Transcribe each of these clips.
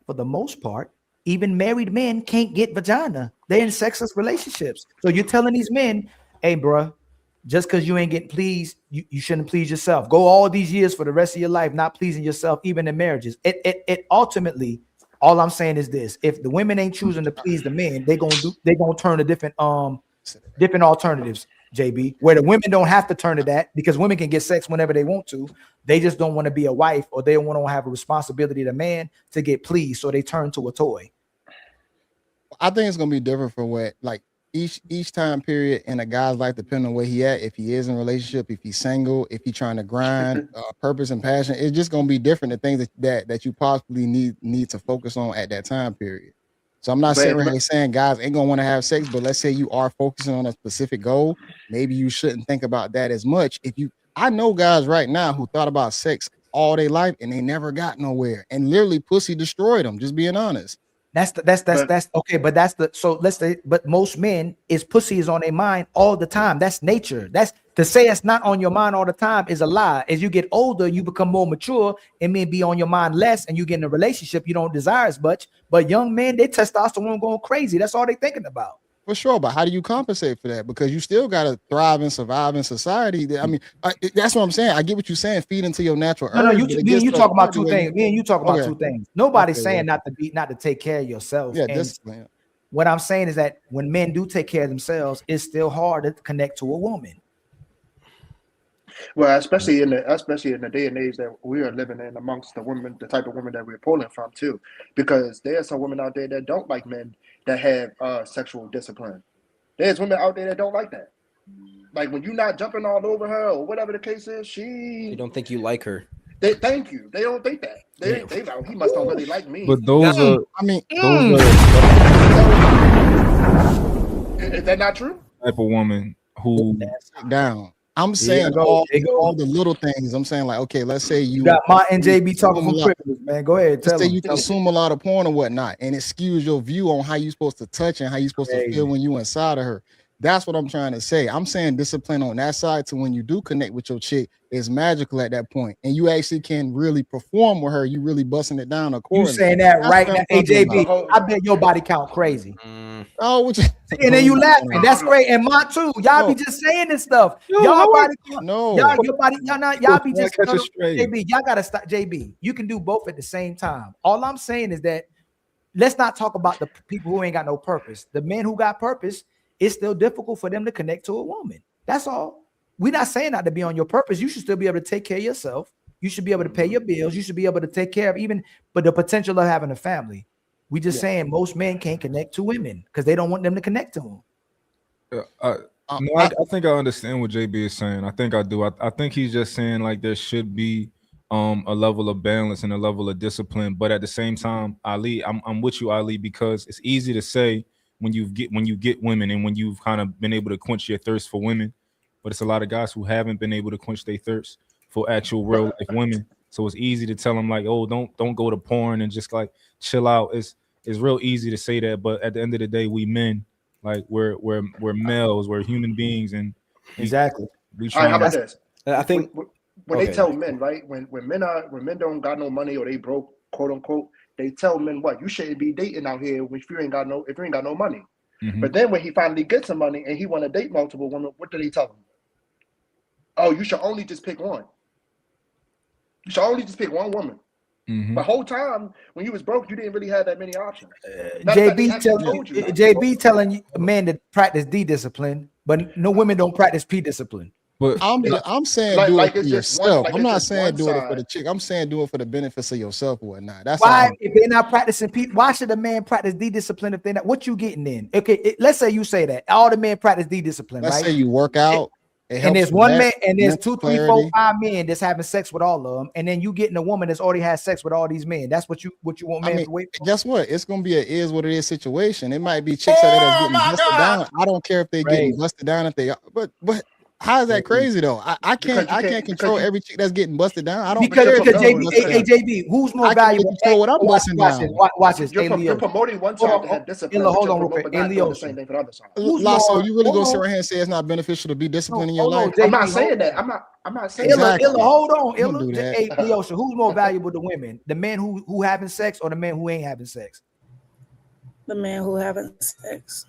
for the most part, even married men can't get vagina. They're in sexless relationships. So you're telling these men, hey, bro, just because you ain't getting pleased, you shouldn't please yourself. Go all these years for the rest of your life not pleasing yourself, even in marriages. It ultimately, all I'm saying is this: if the women ain't choosing to please the men, they gonna turn to different alternatives, JB, where the women don't have to turn to that because women can get sex whenever they want to. They just don't want to be a wife or they want to have a responsibility to man to get pleased. So they turn to a toy. I think it's gonna be different for what like each time period in a guy's life, depending on where he at, if he is in a relationship, if he's single, if he's trying to grind, purpose and passion, it's just gonna be different. The things that you possibly need to focus on at that time period. So I'm not sitting here saying guys ain't gonna want to have sex, but let's say you are focusing on a specific goal, maybe you shouldn't think about that as much. I know guys right now who thought about sex all their life and they never got nowhere, and literally pussy destroyed them. Just being honest. That's okay, but let's say, but most men is pussy is on their mind all the time. That's nature. That's to say it's not on your mind all the time is a lie. As you get older, you become more mature and may be on your mind less, and you get in a relationship you don't desire as much. But young men, they testosterone going crazy. That's all they thinking about. For sure, but how do you compensate for that? Because you still got to thrive and survive in society. I mean, that's what I'm saying. I get what you're saying. Feed into your natural urge. No, you talk about two things. Me and you talk about two things. Nobody's saying not to take care of yourself. Yeah, discipline. What I'm saying is that when men do take care of themselves, it's still hard to connect to a woman. Well, especially in the day and age that we are living in, amongst the women, the type of women that we're pulling from too, because there are some women out there that don't like men that have sexual discipline. There's women out there that don't like that. Like when you're not jumping all over her or whatever the case is, they don't think you like her. Thank you. They don't think that. They he must don't really like me. But those are. Is that not true? Type of woman who down. I'm saying all the little things. I'm saying like, okay, let's say you got Martin JB talking from privilege, man. Go ahead. Let's say you consume a lot of porn or whatnot, and it skews your view on how you're supposed to touch and how you're supposed to feel when you inside of her. That's what I'm trying to say. I'm saying discipline on that side to when you do connect with your chick is magical at that point, and you actually can really perform with her. You really busting it down accordingly. You saying that right now, AJB? I bet your body count crazy. Oh, and then you laughing. That's great. And mine too. Y'all be just saying this stuff. Y'all body count. No, y'all be just JB. Y'all gotta stop. JB, you can do both at the same time. All I'm saying is that let's not talk about the people who ain't got no purpose. The men who got purpose, it's still difficult for them to connect to a woman. That's all. We're not saying not to be on your purpose. You should still be able to take care of yourself. You should be able to pay your bills. You should be able to take care of but the potential of having a family. We just saying most men can't connect to women because they don't want them to connect to them. I think I understand what JB is saying. I think I do. I think he's just saying like there should be a level of balance and a level of discipline, but at the same time, Ali, I'm with you, Ali, because it's easy to say when you get women and when you've kind of been able to quench your thirst for women, but it's a lot of guys who haven't been able to quench their thirst for actual real life women. So it's easy to tell them like, oh, don't go to porn and just like chill out. It's real easy to say that, but at the end of the day, we men, like we're males, we're human beings, and exactly. All right, how about this? I think when they tell men, right, when men don't got no money or they broke, quote unquote, they tell men what you shouldn't be dating out here if you ain't got no money. Mm-hmm. But then when he finally gets some money and he want to date multiple women, what do they tell him? Oh, you should only just pick one. You should only just pick one woman. Mm-hmm. The whole time when you was broke, you didn't really have that many options. JB telling you men to practice D discipline, but no women don't practice P discipline. But I'm saying do it for yourself. I'm not saying do it for the chick. I'm saying do it for the benefits of yourself or whatnot. That's why if they're not practicing P, why should a man practice D discipline if they're not? What you getting in? Okay, let's say you say that all the men practice D discipline. Let's right? say you work out. And there's one man, and there's 2, 3, 4, 5 men that's having sex with all of them, and then you getting a woman that's already had sex with all these men. That's what you want men to wait for. Guess what? It's gonna be an is what it is situation. It might be chicks that are getting busted down. I don't care if they're getting busted down if they are, but How is that crazy though? I Because can't control every chick that's getting busted down. I don't Because because JB, no, hey, JB, who's more I can valuable? control what I'm Watch busting this, down. watch this. Hey, you're Leo. promoting one Hold side on, to have discipline, Illa, but hold you're on real promoting quick. not Hey, doing Leo. the same thing for the other side. Who's So more? you really gonna hold sit on. right here and say it's not beneficial to be disciplined in your Hold on, life? JB, I'm not hold saying on. that. I'm not saying Illa, that. Exactly. hold on, Don't Illa. do that. Hey, Leosha, who's more valuable to women? The men who having sex or the men who ain't having sex? The man who having sex.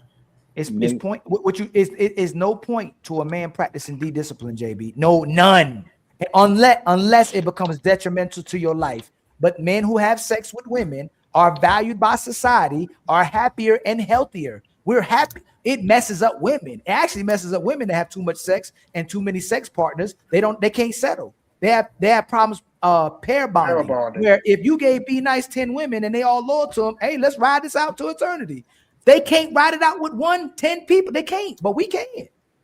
It's point. What you is no point to a man practicing discipline, JB. No, none. Unless it becomes detrimental to your life. But men who have sex with women are valued by society, are happier and healthier. We're happy. It messes up women. It actually messes up women that have too much sex and too many sex partners. They can't settle. They have problems pair bonding. Where if you gave B Nice 10 women and they all loyal to them, hey, let's ride this out to eternity. They can't ride it out with 10 people. They can't, but we can.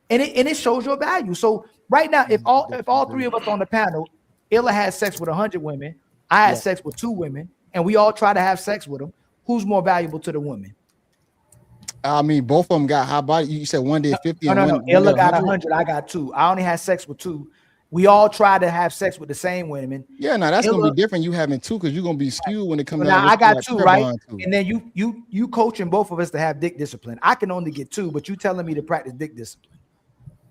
And it shows your value. So right now, if all three of us on the panel, Illa had sex with 100 women, I had sex with 2 women, and we all try to have sex with them, who's more valuable to the women? I mean, both of them got high body. You said one did 50 and No. one Illa did got 100? 100, I got 2. I only had sex with 2. We all try to have sex with the same women. Yeah, now that's Illa, gonna be different. You having 2 because you're gonna be skewed when it comes so down. now I got 2, right? To. And then you coaching both of us to have dick discipline. I can only get 2, but you telling me to practice dick discipline.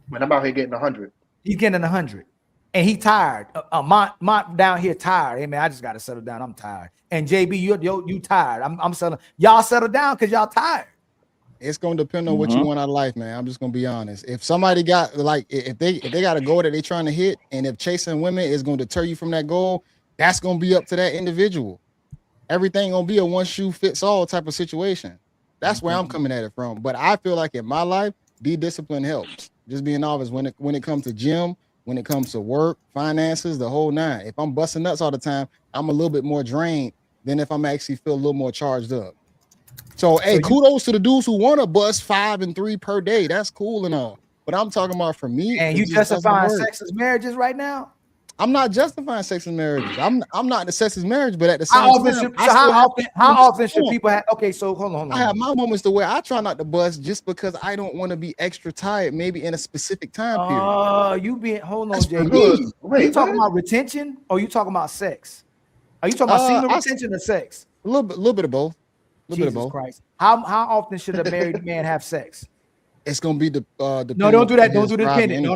When I'm out here getting 100. He's getting 100. And he tired. Mont down here tired. Hey man, I just gotta settle down. I'm tired. And JB, you tired. I'm settling. Y'all settle down because y'all tired. It's gonna depend on what you want out of life, man. I'm just gonna be honest. If somebody got like if they got a goal that they're trying to hit, and if chasing women is gonna deter you from that goal, that's gonna be up to that individual. Everything gonna be a one shoe fits all type of situation. That's where I'm coming at it from. But I feel like in my life, discipline helps. Just being honest when it comes to gym, when it comes to work, finances, the whole nine. If I'm busting nuts all the time, I'm a little bit more drained than if I'm actually feel a little more charged up. So, hey, kudos to the dudes who want to bust 5 and 3 per day. That's cool and all. But I'm talking about for me. And you justifying sex as marriages right now? I'm not justifying sex as marriages. I'm not in the sex as marriage, but at the same time, how often should people have? Okay, so hold on. I have my moments to where I try not to bust just because I don't want to be extra tired, maybe in a specific time period. Hold on, JB. You talking about retention or you talking about sex? Are you talking about semen retention or sex? A little bit of both. Jesus Christ. How often should a married man have sex? It's gonna be the no, don't do that. Don't do the dependent. No.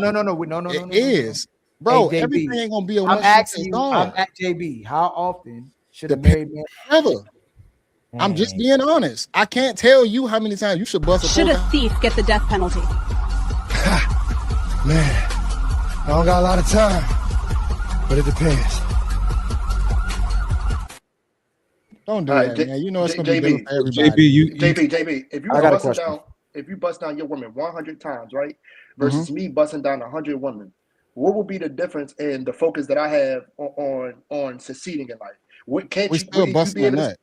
It is, bro. Hey, JB, everything ain't gonna be a I'm asking you. I'm at JB. How often should a married man ever? I'm just being honest. I can't tell you how many times you should bust. Should a thief get the death penalty? Man, I don't got a lot of time, but it depends. Don't do that, man. You know it's gonna be different for everybody. JB, if you bust down your woman 100 times, right, versus me busting down 100 women, what will be the difference in the focus that I have on succeeding in life? What can't we you still busting a nut?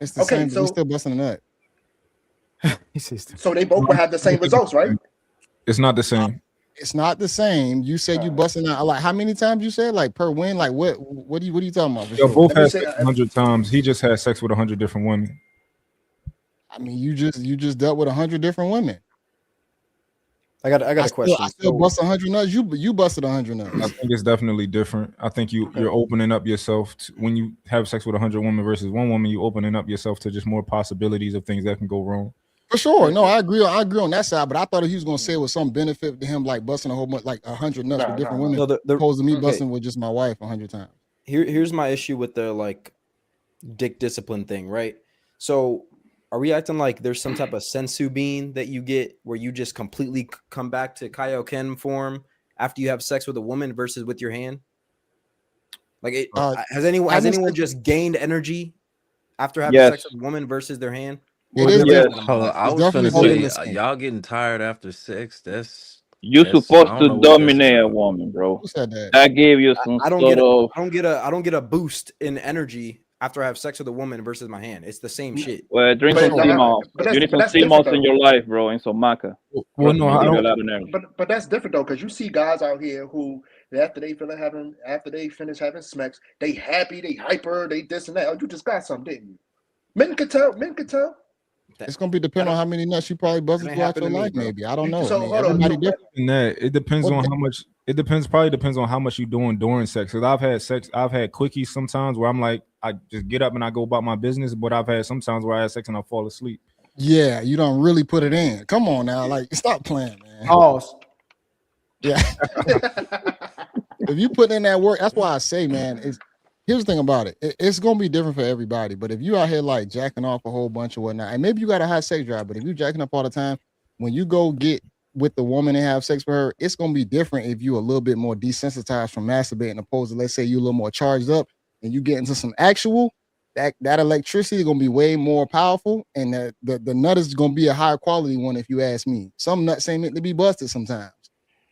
It's the same. So we still busting a nut. So they both will have the same results, right? It's not the same. It's not the same. You said you busting out like how many times you said like per win? Like what are you talking about? Yo, both had sex 100 times. He just had sex with 100 different women. I mean, you just dealt with 100 different women. I got a question. I still bust 100 nuts. You busted 100 nuts. I think it's definitely different. I think you're opening up yourself when you have sex with 100 women versus one woman. You opening up yourself to just more possibilities of things that can go wrong. For sure. No, I agree on that side, but I thought he was gonna say it was some benefit to him, like busting a whole bunch, like 100 nuts with different women, opposed to me busting with just my wife 100 times. Here's my issue with the like dick discipline thing, right? So are we acting like there's some type of sensu bean that you get where you just completely come back to Kaioken form after you have sex with a woman versus with your hand? Like, has anyone just gained energy after having sex with a woman versus their hand? I was gonna say, y'all getting tired after sex. You're supposed to dominate a woman, bro. Who said that? That gave you some I don't get a boost in energy after I have sex with a woman versus my hand. It's the same shit. Well, drink some sea moss. You need some sea moss in your life, bro, and some maca. Well, no, but that's different though, because you see guys out here who after they finish having smacks, they happy, they hyper, they this and that. Oh, you just got something, didn't you? Men could tell. It's gonna be depending on how many nuts you probably busted That throughout happened your to me, life. bro. Maybe I don't know. So, I mean, hold on. everybody different. And that it depends What on the- how much. It depends on how much you're doing during sex. Because I've had quickies sometimes where I'm like, I just get up and I go about my business. But I've had sometimes where I have sex and I fall asleep. Yeah, you don't really put it in. Come on now, like stop playing, man. Pause. Yeah. If you put in that work, that's why I say, man, here's the thing about it. It's gonna be different for everybody. But if you out here like jacking off a whole bunch of whatnot, and maybe you got a high sex drive, but if you jacking up all the time, when you go get with the woman and have sex with her, it's gonna be different if you a little bit more desensitized from masturbating, opposed to let's say you a little more charged up and you get into some actual. That electricity is gonna be way more powerful, and the nut is gonna be a higher quality one, if you ask me. Some nuts ain't meant to be busted sometimes.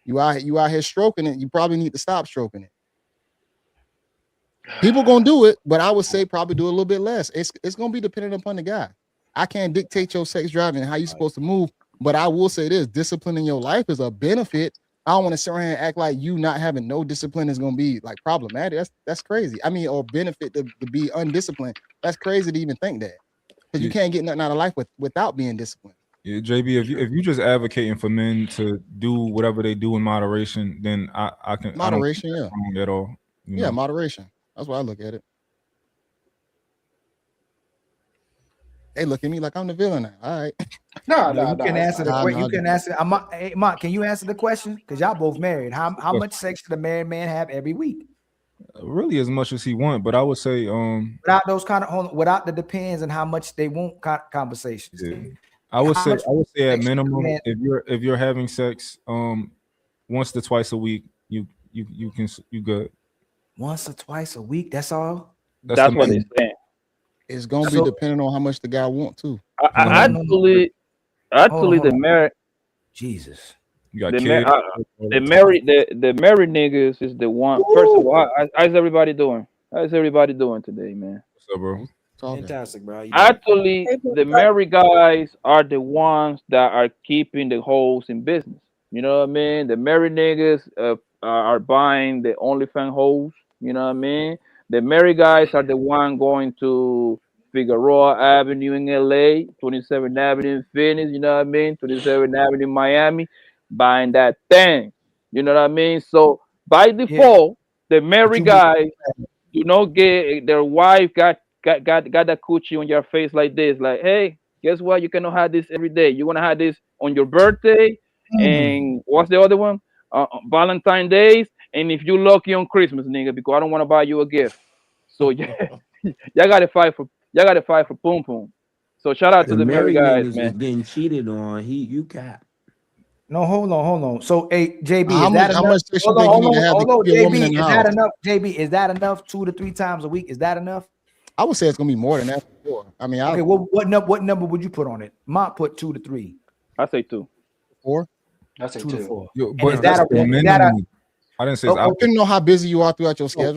You out here stroking it, you probably need to stop stroking it. People gonna do it, but I would say probably do a little bit less. It's gonna be dependent upon the guy. I can't dictate your sex drive and how you're supposed to move, but I will say this: discipline in your life is a benefit. I don't want to sit around and act like you not having no discipline is gonna be like problematic. That's crazy. I mean, or benefit to be undisciplined. That's crazy to even think that, because you can't get nothing out of life without being disciplined. Yeah, JB, if you just advocating for men to do whatever they do in moderation, then I can Moderation, I don't think that's wrong at all. Yeah, moderation. That's why I look at it. They look at me like I'm the villain now. All right. You can answer the question. You can answer. Hey, Mark, can you answer the question? Because y'all both married. How much sex should a married man have every week? Really, as much as he want, but I would say without those kind of without the depends and how much they want conversations. Yeah. I would say at minimum, if you're having sex once to twice a week, you good. Once or twice a week, that's all. That's what they're saying. It's gonna be depending on how much the guy want to. Actually, the married Jesus. You got the married niggas is the one. First of all, how's everybody doing? How's everybody doing today, man? What's up, bro? Fantastic, bro. Actually, the married guys are the ones that are keeping the hoes in business. You know what I mean? The married niggas are buying the OnlyFans hoes. You know what I mean? The married guys are the one going to Figueroa Avenue in LA, 27th Avenue in Phoenix, you know what I mean? 27th Avenue in Miami, buying that thing. You know what I mean? So by default, the married guys do not get their wife got that coochie on your face like this. Like, hey, guess what? You cannot have this every day. You want to have this on your birthday, and what's the other one? Valentine's Days, and if you lucky on Christmas, nigga, because I don't want to buy you a gift. So yeah, y'all gotta fight for Poom Poom. So shout out to the married guys, man. Getting cheated on. You cap. No, hold on. So, hey, JB, how is that enough? much sex you think you need to have to keep a woman in the is house? that enough? JB, is that enough? 2 to 3 times a week? Is that enough? I would say it's gonna be more than that. I mean, okay. What number would you put on it? Mont put 2 to 3. I say 2. 4. I say 2 to 2. 4. Yo, but is that I didn't say. Depending on how busy you are throughout your schedule.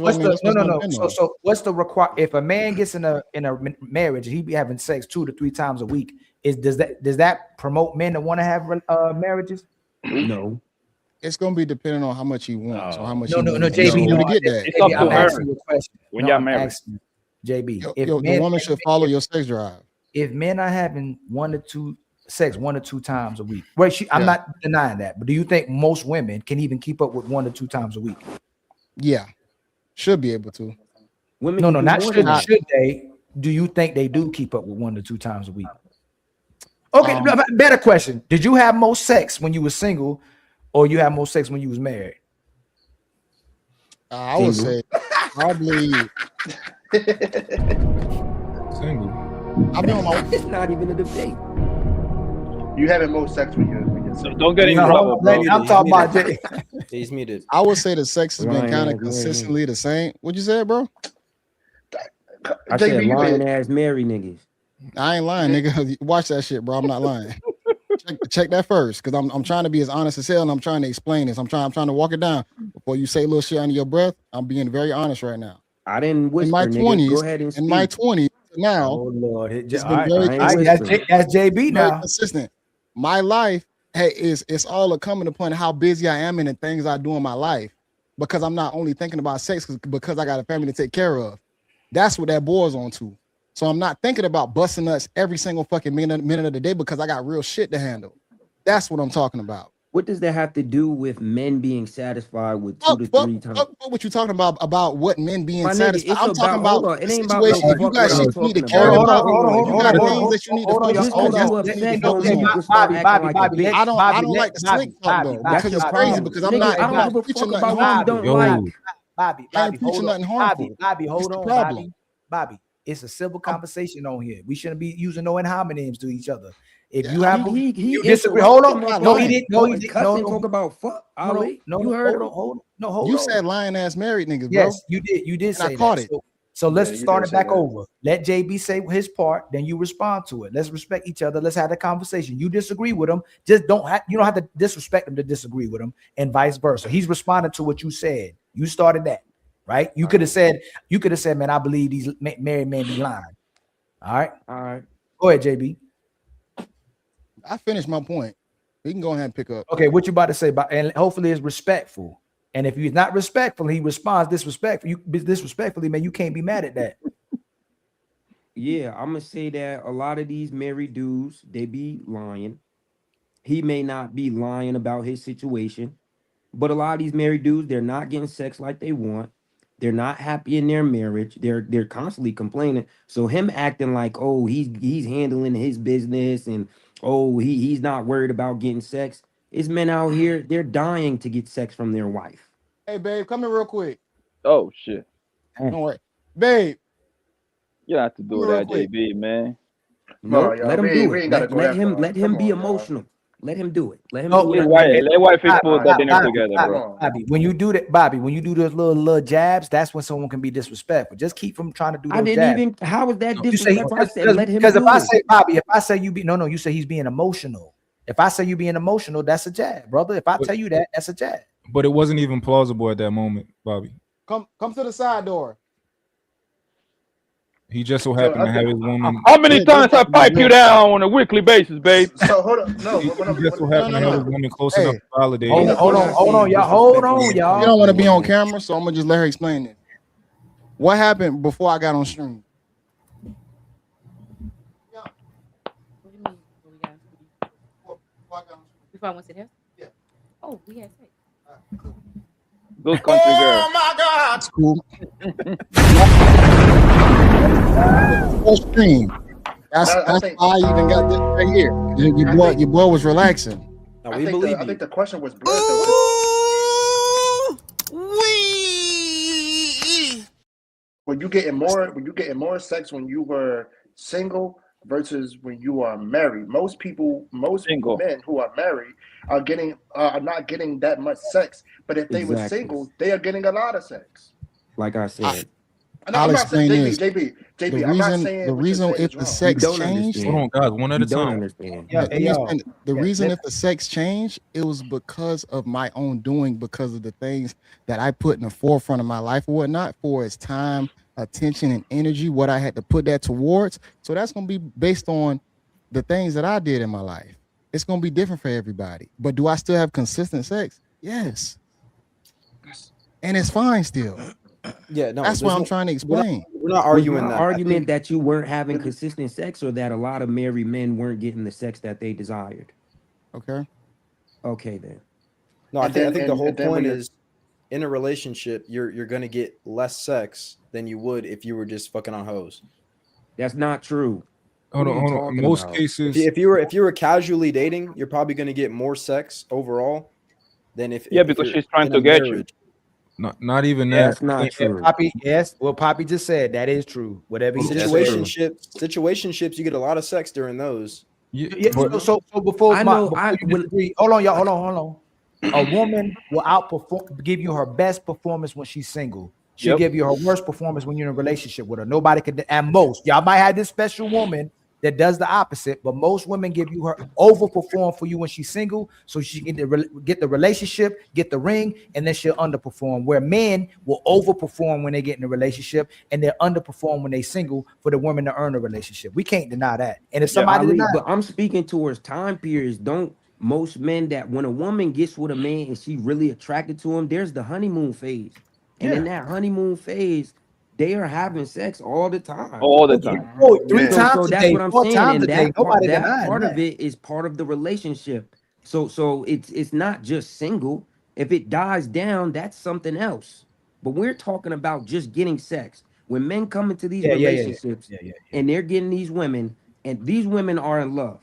So what's the require? If a man gets in a marriage, he be having sex 2 to 3 times a week. Does that promote men to want to have marriages? No. It's gonna be depending on how much you want. So how much? No, JB, to get that. It's up to I'm her. asking you a question. When y'all married, JB, the woman should follow your sex drive. If men are having 1 to 2 times a week, right? I'm not denying that, but do you think most women can even keep up with 1 to 2 times a week? Yeah, should be able to. Women no, not should they? Do you think they do keep up with 1 to 2 times a week? Okay, better question. Did you have more sex when you were single, or you had more sex when you was married? I would say probably single. I've been on my. It's not even a debate. You having more sex when you're single. Don't get in trouble, bro. I'm talking about Jay. He's muted. I would say the sex has been kind of consistently the same. What'd you say, bro? I said lying ass married niggas. I ain't lying, nigga. Watch that shit, bro. I'm not lying. check that first, because I'm trying to be as honest as hell, and I'm trying to explain this. I'm trying to walk it down before you say a little shit under your breath. I'm being very honest right now. I didn't whisper. In my 20s, go ahead and speak. In my 20s now. Oh Lord, it's been very consistent. That's JB now. Very consistent. My life, it's all a coming upon how busy I am and the things I do in my life, because I'm not only thinking about sex because I got a family to take care of. That's what that boils on to. So I'm not thinking about busting nuts every single fucking minute of the day because I got real shit to handle. That's what I'm talking about. What does that have to do with men being satisfied with 2 to 3 times? What you talking about what men being My nigga, satisfied? it's I'm talking about hold on. It the ain't about situation. no You got fuck shit what you need to I'm care talking about. about. You got things that you need to focus Just on. because you upset don't mean you can start acting like a bitch. I don't like the slick talk though because it's crazy because I'm not. I don't give a fuck about what you don't like. Bobby, I ain't preaching nothing harmful. Bobby, hold It's the on, problem. Bobby. It's a civil conversation on here. We shouldn't be using no homonyms to each other. If you have you disagree, hold on. No, he didn't. No, he didn't. No, talk about fuck. Ali, no, you heard hold on. You said lying ass married niggas, bro. Yes, you did. You did And say I caught that. it. So let's start it back that. over. Let JB say his part, then you respond to it. Let's respect each other. Let's have the conversation. You disagree with him, just you don't have to disrespect him to disagree with him, and vice versa. He's responding to what you said. You started that, right? You could have said, man, I believe these married men be lying. All right. Go ahead, JB. I finished my point. We can go ahead and pick up. Okay, what you about to say? And hopefully it's respectful. And if he's not respectful, he responds disrespectfully, man, you can't be mad at that. Yeah, I'm gonna say that a lot of these married dudes, they be lying. He may not be lying about his situation, but a lot of these married dudes, they're not getting sex like they want. They're not happy in their marriage. They're constantly complaining. So him acting like, oh, he's handling his business and oh, he's not worried about getting sex. It's men out here, they're dying to get sex from their wife. Hey, babe, come here real quick. Oh shit. Don't worry. Babe. You have to do that, JB, man. No, No, let him we do ain't it. gotta go that far. Let him Come be on, y'all. emotional. Let him do it. Let him No, do it. Let wife put that dinner together, bro. Bobby, when you do that, Bobby, when you do those little jabs, that's when someone can be disrespectful. Just keep from trying to do those I didn't jabs. even. How was that You say, disrespectful? I said let him because do if I it. say, Bobby, if I say you say he's being emotional. If I say you being emotional, that's a jab, brother. If I tell you that, that's a jab. But it wasn't even plausible at that moment, Bobby. Come to the side door. He just so happened to have his woman. How many times I pipe you down on a weekly basis, babe? So hold on, no. He just so happened to have his woman close enough to validate. Hold on, y'all. Hold on, y'all. You don't want to be on camera, so I'm gonna just let her explain this. What happened before I got on stream? Before I went to the house? Yeah. Oh, we had sex. Good country girl. Oh my God, it's cool. Full stream. That's why I even got this right here. Your boy was relaxing. No, I we believe you. think the question was blood though. When you getting more sex when you were single versus when you are married. Most men who are married are not getting that much sex. But if they were single, they are getting a lot of sex. Like I said. I'll explain this. JB, I'm not saying the reason if the sex changed. Hold on, guys, one at a time. The reason if the sex changed, it was because of my own doing, because of the things that I put in the forefront of my life or whatnot, for its time, attention, and energy, what I had to put that towards. So that's gonna be based on the things that I did in my life. It's gonna be different for everybody. But do I still have consistent sex? Yes. And it's fine still. Yeah, no, that's what I'm trying to explain. We're not arguing that. Argument that you weren't having consistent sex, or that a lot of married men weren't getting the sex that they desired. Okay then. No, I think the whole point is, in a relationship, you're gonna get less sex than you would if you were just fucking on hoes. That's not true. Hold on. Most cases, if you were casually dating, you're probably gonna get more sex overall than if because she's trying to get you. Not even that. That's not true. Poppy, yes, what Poppy just said, that is true. Whatever he situationships, you get a lot of sex during those. So before hold on, y'all, hold on. A woman will give you her best performance when she's single. She'll give you her worst performance when you're in a relationship with her. Nobody could, and most y'all might have this special woman that does the opposite, but most women give you her overperform for you when she's single, so she can get the relationship, get the ring, and then she'll underperform. Where men will overperform when they get in a relationship, and they'll underperform when they single for the women to earn a relationship. We can't deny that. And if somebody but I'm speaking towards time periods. Don't most men that when a woman gets with a man and she really attracted to him, there's the honeymoon phase, and in that honeymoon phase, they are having sex all the time. All the time. Oh, 3 So times a that's day, what I'm 4 saying, times and a day. Nobody that denying part that. of it is part of the relationship. So it's not just single. If it dies down, that's something else. But we're talking about just getting sex. When men come into these Yeah. relationships and they're getting these women, and these women are in love,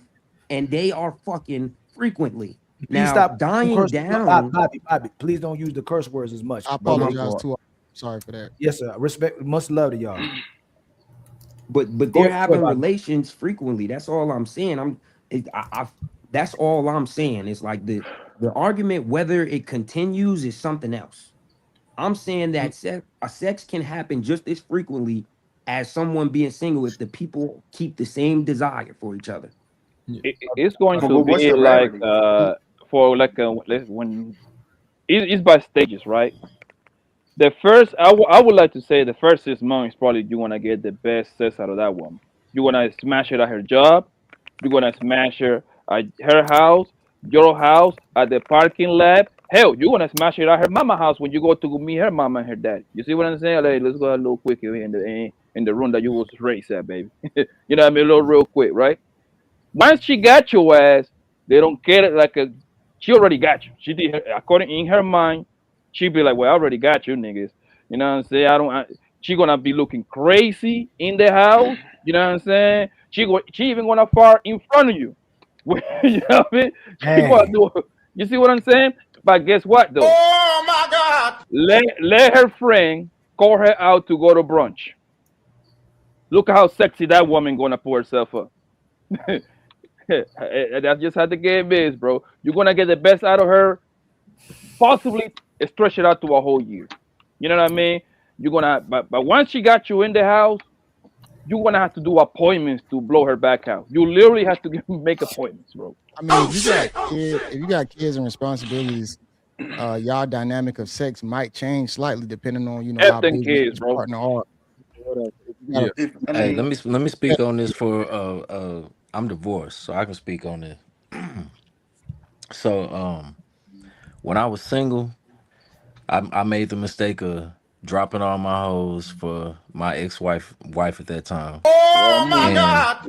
and they are fucking frequently. Please Now stop dying curse, down. Bobby. Please don't use the curse words as much. I brother. apologize too. Sorry for that. Yes, sir. Respect, much love to y'all. But Go they're ahead, having Bobby. relations frequently. That's all I'm saying. That's all I'm saying. It's like the argument whether it continues is something else. I'm saying that sex can happen just as frequently as someone being single if the people keep the same desire for each other. It's going But to what's be the like rarity? for like when it's by stages, right? The first, I would like to say the first 6 months probably you want to get the best sex out of that woman. You want to smash her at her job. You're going to smash her at her house, your house, at the parking lot. Hell, you want to smash her at her mama house when you go to meet her mama and her dad. You see what I'm saying? Like, let's go a little quick here in the room that you was raised at, baby. You know what I mean? A little real quick, right? Once she got your ass, they don't get it like a. She already got you. She did according in her mind. She be like, "Well, I already got you, niggas." You know what I'm saying? She gonna be looking crazy in the house. You know what I'm saying? She even gonna fart in front of you. You know what I mean? She gonna Dang. do. You see what I'm saying? But guess what though? Oh my God! Let her friend call her out to go to brunch. Look at how sexy that woman gonna pull herself up. That's just how the game is, bro. You're gonna get the best out of her, possibly stretch it out to a whole year. You know what I mean? You're gonna, but once she got you in the house, you're gonna have to do appointments to blow her back out. You literally have to make appointments, bro. I mean, if you got kids and responsibilities, y'all dynamic of sex might change slightly depending on how F them busy kids, each bro. partner are. Yeah. Hey, let me speak on this for I'm divorced, so I can speak on it. So when I was single, I made the mistake of dropping all my hoes for my wife at that time. Oh my And God!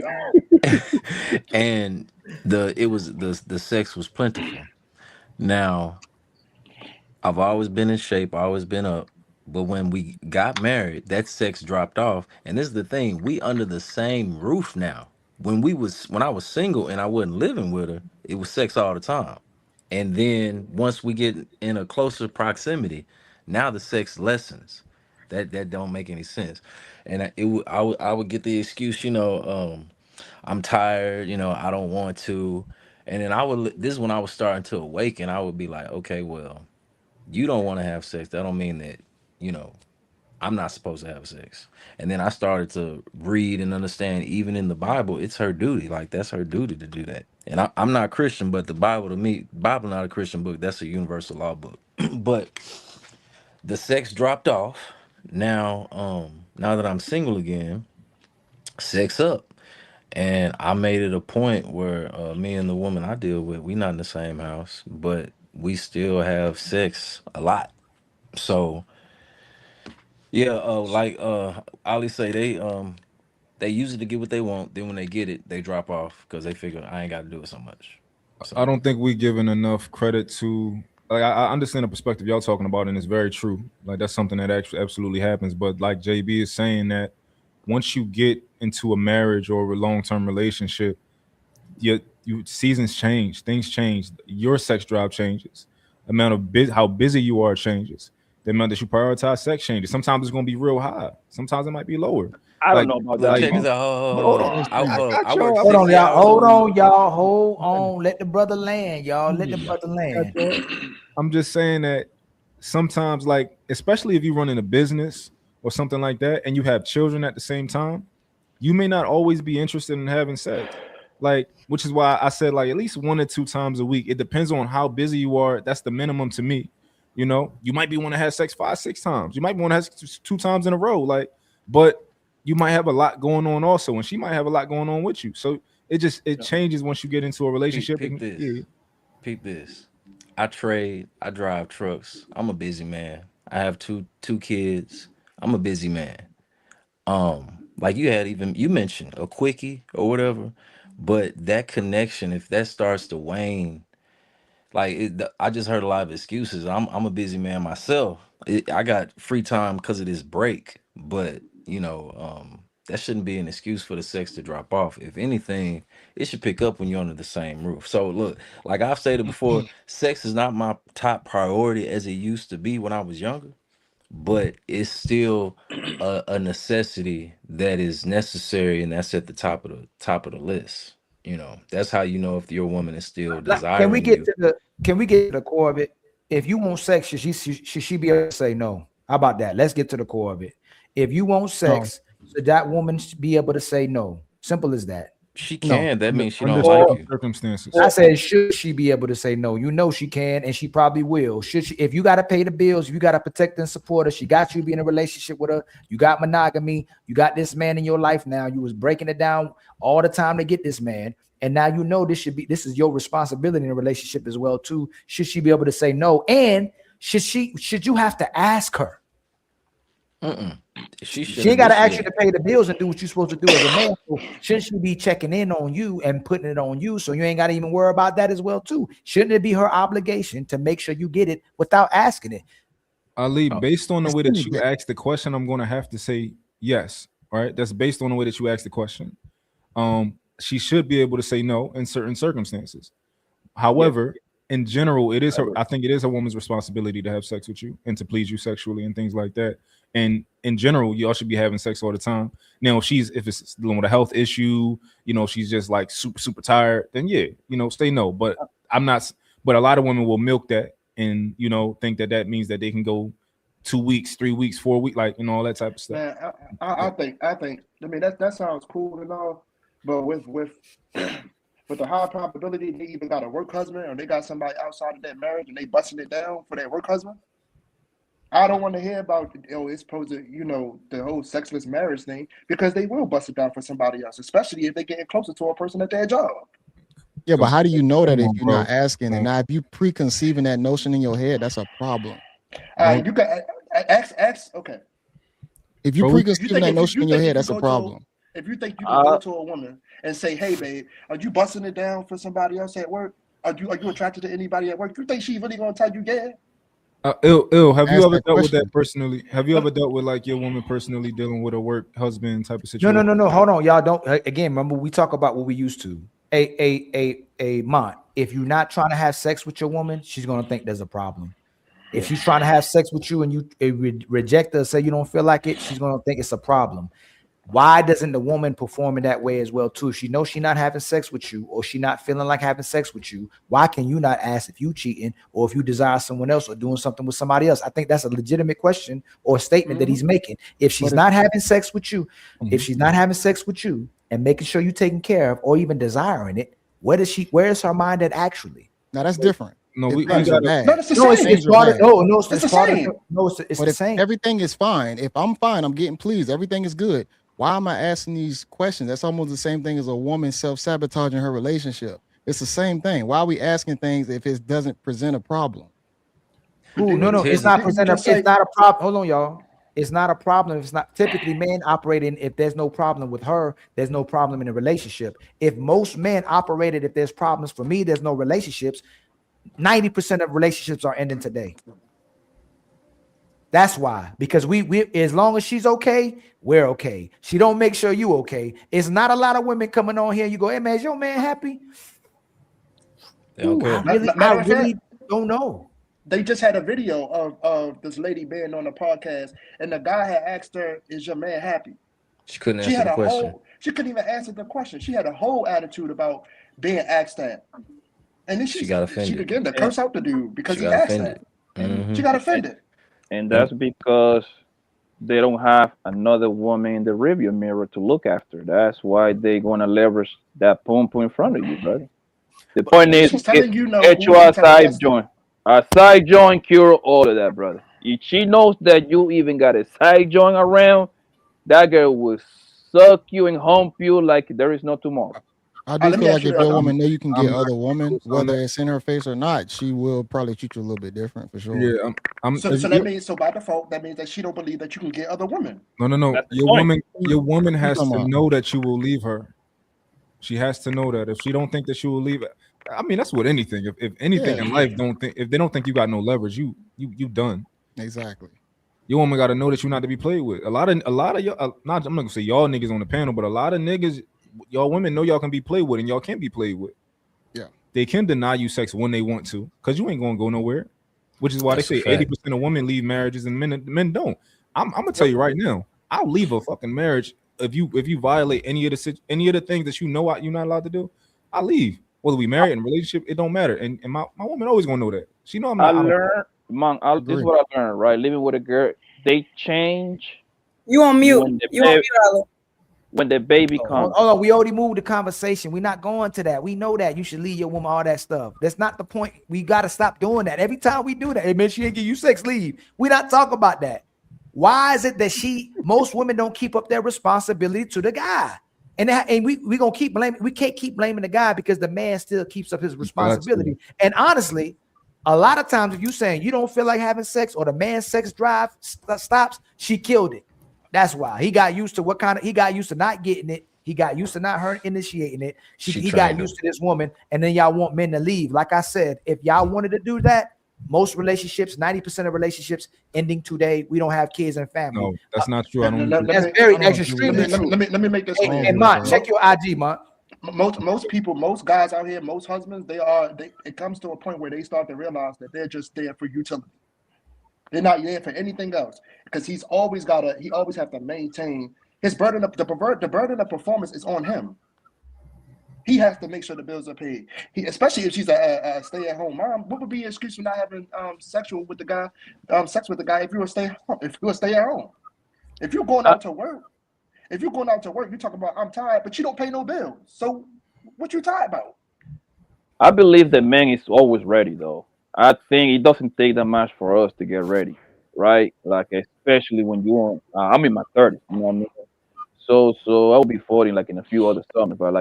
and the sex was plentiful. Now, I've always been in shape, always been up. But when we got married, that sex dropped off. And this is the thing, we under the same roof now. When I was single and I wasn't living with her, it was sex all the time. And then once we get in a closer proximity, now the sex lessens. That don't make any sense. And I would get the excuse, I'm tired, I don't want to. And then this is when I was starting to awaken. I would be like, okay, well, you don't want to have sex. That don't mean that, I'm not supposed to have sex. And then I started to read and understand, even in the Bible, it's her duty. Like, that's her duty to do that. And I'm not Christian, but the Bible, to me, Bible not a Christian book. That's a universal law book. But the sex dropped off. Now that I'm single again, sex up. And I made it a point where me and the woman I deal with, we not in the same house, but we still have sex a lot. So yeah, like Ali say, they use it to get what they want. Then when they get it, they drop off because they figure I ain't got to do it so much. So I don't think we giving enough credit to. Like, I understand the perspective y'all talking about, and it's very true. Like, that's something that actually absolutely happens. But like JB is saying, that once you get into a marriage or a long-term relationship, your seasons change, things change, your sex drive changes, amount of how busy you are changes, the amount that you prioritize sex changes. Sometimes it's going to be real high, sometimes it might be lower. I don't know about look, that. check this out. Hold on. I work Hold on, 60 y'all. hours a Hold on, week. y'all. Hold on. Let the brother land, y'all. Let the brother land. I'm just saying that sometimes, like, especially if you run in a business or something like that, and you have children at the same time, you may not always be interested in having sex. Like, which is why I said, like, at least 1 or 2 times a week. It depends on how busy you are. That's the minimum to me. You might be want to have sex 5, 6 times. You might want to have sex 2 times in a row. Like, but you might have a lot going on also, and she might have a lot going on with you. So it changes once you get into a relationship. Peep this. I drive trucks. I'm a busy man. I have two kids. I'm a busy man. Like you mentioned a quickie or whatever, but that connection, if that starts to wane, I just heard a lot of excuses. I'm a busy man myself. I got free time because of this break, but that shouldn't be an excuse for the sex to drop off. If anything, it should pick up when you're under the same roof. So look, like I've stated before, sex is not my top priority as it used to be when I was younger, but it's still a necessity that is necessary, and that's at the top of the list. That's how you know if your woman is still Can we desiring get you. to the core of it? If you want sex, should she be able to say no? How about that? Let's get to the core of it. If you want sex, should that woman be able to say no? Simple as that. She can. That means she Under don't like certain you. circumstances. I said, should she be able to say no? You know she can, and she probably will. Should she? If you got to pay the bills, you got to protect and support her. She got you to be in a relationship with her. You got monogamy. You got this man in your life now. You was breaking it down all the time to get this man, and now you know this is your responsibility in a relationship as well too. Should she be able to say no? And should you have to ask her? She ain't got to ask you to pay the bills and do what you're supposed to do as a man. So shouldn't she be checking in on you and putting it on you, so you ain't got to even worry about that as well too? Shouldn't it be her obligation to make sure you get it without asking it? Ali, based on the way that you asked the question, I'm going to have to say yes. Right? That's based on the way that you asked the question. She should be able to say no in certain circumstances. However, in general, I think it is a woman's responsibility to have sex with you and to please you sexually and things like that. And in general, y'all should be having sex all the time. Now, if it's dealing with a health issue, she's just like super tired, then say no. But I'm not. But a lot of women will milk that and think that means that they can go 2 weeks, 3 weeks, 4 weeks, all that type of stuff. Man, I think. I mean, that sounds cool and all, but with the high probability they even got a work husband or they got somebody outside of that marriage and they busting it down for their work husband. I don't want to hear about it's supposed to, the whole sexless marriage thing, because they will bust it down for somebody else, especially if they're getting closer to a person at their job. Yeah, but how do you know that if you're not asking? And now if you preconceiving that notion in your head, that's a problem. You can ask. Okay. If you preconceiving that notion in your head, that's a problem. If you think you can go to a woman and say, "Hey, babe, are you busting it down for somebody else at work? Are you attracted to anybody at work?" You think she's really gonna tell you, "Yeah"? Have you ever dealt with that personally? Have you ever dealt with your woman personally dealing with a work husband type of situation? No. Hold on, y'all. Don't again. Remember, we talk about what we used to. If you're not trying to have sex with your woman, she's gonna think there's a problem. If she's trying to have sex with you and you reject her, say you don't feel like it, she's gonna think it's a problem. Why doesn't the woman perform in that way as well too? If she knows she's not having sex with you, or she not feeling like having sex with you, why can you not ask if you cheating or if you desire someone else or doing something with somebody else? I think that's a legitimate question or statement that he's making. If she's not having sex with you, and making sure you're taken care of or even desiring it, where is her mind at actually? Now that's different. No, it's the same. Everything is fine. If I'm fine, I'm getting pleased. Everything is good. Why am I asking these questions? That's almost the same thing as a woman self-sabotaging her relationship. It's the same thing. Why are we asking things if it doesn't present a problem? No, it's not presenting. It's not a problem. Hold on, y'all. It's not a problem. It's not typically men operating. If there's no problem with her, there's no problem in the relationship. If most men operated, if there's problems for me, there's no relationships. 90% of relationships are ending today. That's why, because we as long as she's okay, we're okay. She don't make sure you okay. It's not a lot of women coming on here. You go, "Hey man, is your man happy?" Ooh, I really don't know. They just had a video of this lady being on a podcast, and the guy had asked her, "Is your man happy?" She couldn't answer the question. She couldn't even answer the question. She had a whole attitude about being asked that, and then she got offended. She began to curse out the dude because he asked that. She got offended. And that's because they don't have another woman in the rearview mirror to look after. That's why they're gonna leverage that pum in front of you, brother. The point is, get you a side joint. A side joint cure all of that, brother. If she knows that you even got a side joint around, that girl will suck you and hump you like there is no tomorrow. I do let me feel ask like you if this. your woman know you can I'm get not other women, close on whether that. it's in her face or not, she will probably treat you a little bit different for sure. Yeah, I'm So, if so you, that means, so by default, that means that she don't believe that you can get other women. no. That's the Your point. woman has talking to about? know that you will leave her. She has to know that. If she don't think that she will leave, I mean, that's with anything. If anything Yeah, in life if they don't think you got no leverage, you done. exactly. Your woman got to know that you're not to be played with. A lot of y'all, not I'm not gonna say y'all niggas on the panel, but a lot of niggas, y'all women know y'all can be played with, and y'all can't be played with. Yeah. They can deny you sex when they want to, because you ain't gonna go nowhere. Which is why That's a they say fact. 80% of women leave marriages and men don't. I'm gonna tell you right now, I'll leave a fucking marriage if you violate any of the things that you know you're not allowed to do. I'll leave. Whether we married in a relationship, it don't matter. And my woman always gonna know that. She know I'm I not. I don't, learned, man. This is Agree. what I learned, right? Living with a girl, they change You on mute. when the You on baby, mute, Ali. when the baby Hold comes. on, we already moved the conversation. We're not going to that. We know that you should leave your woman, all that stuff. That's not the point. We got to stop doing that. Every time we do that, hey man, she ain't give you sex, leave. We not talking about that. Why is it that most women don't keep up their responsibility to the guy? And we gonna keep blaming. We can't keep blaming the guy because the man still keeps up his responsibility. And honestly, a lot of times if you saying you don't feel like having sex or the man's sex drive stops, she killed it. That's why he got used to he got used to not getting it. He got used to not her initiating it. He got used to this woman, and then y'all want men to leave. Like I said, if y'all wanted to do that, most relationships, 90% of relationships ending today, we don't have kids and family. no, that's not true. I don't. That's extremely true. Let me make this clear. And Mont, check your IG, Mont. Most people, most guys out here, most husbands, it comes to a point where they start to realize that they're just there for utility. They're not there for anything else because he always have to maintain his burden. The burden of performance is on him. He has to make sure the bills are paid. Especially if she's a stay-at-home mom. What would be an excuse for not having sex with the guy if you were stay at home? If you're going out to work, you're talking about I'm tired, but you don't pay no bills. So what you tired about? I believe the man is always ready, though. I think it doesn't take that much for us to get ready, right? Like especially when you're I'm in my 30s, you know what I mean? So I'll be 40 like in a few other summers, but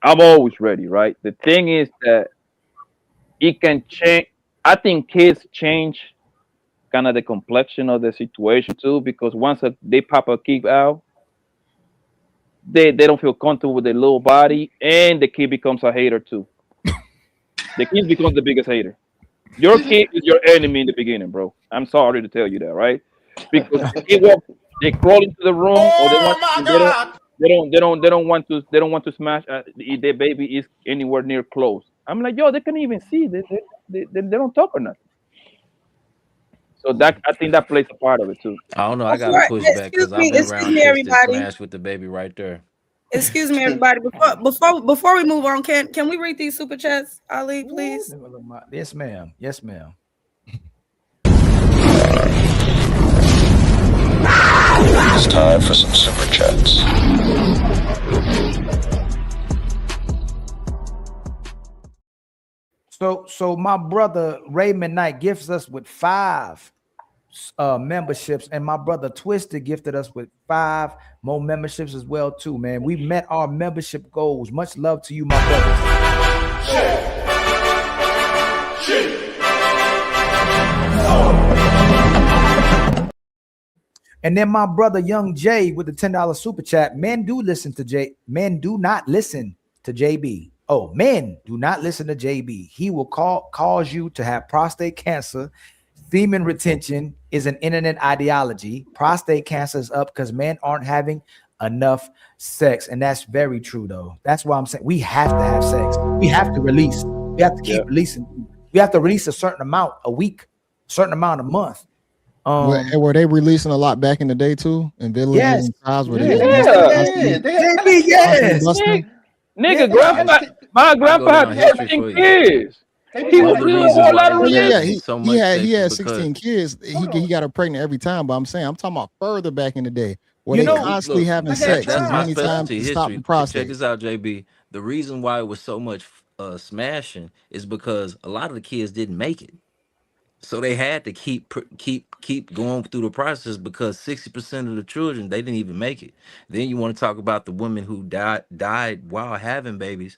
I'm always ready, right? The thing is that it can change. I think kids change kind of the complexion of the situation too, because once they pop a kid out, they don't feel comfortable with their little body, and the kid becomes a hater too. The kid becomes the biggest hater. Your kid is your enemy in the beginning, bro. I'm sorry to tell you that, right? Because they crawl into the room, or they don't want to smash. Their baby is anywhere near close. I'm like, yo, they can't even see. They don't talk or nothing. So I think that plays a part of it too. I don't know. I got to push back because I've been around chicks that smash with the baby right there. Excuse me, everybody. Before we move on, can we read these super chats, Ali, please? Yes, ma'am. Yes, ma'am. It's time for some super chats. So my brother Raymond Knight gifts us with 5 memberships, and my brother Twisted gifted us with 5 more memberships as well too, man. We met our membership goals. Much love to you, my brothers. And then my brother Young Jay with the $10 super chat. Men do not listen to JB. Oh, men do not listen to JB. He will cause you to have prostate cancer. Semen retention is an internet ideology. Prostate cancer is up because men aren't having enough sex. And that's very true, though. That's why I'm saying we have to have sex. We have to release. We have to keep releasing. We have to release a certain amount a week, a certain amount a month. Were they releasing a lot back in the day too? In villages Yes. and tribes where Nigga, my grandpa had 16 kids. He was doing a whole lot of releases. he had 16 kids. He got her pregnant every time. But I'm talking about further back in the day where they constantly having sex as many times to stop the prostate. Check this out, JB. The reason why it was so much smashing is because a lot of the kids didn't make it. So they had to keep going through the process because 60% of the children they didn't even make it. Then you want to talk about the women who died while having babies.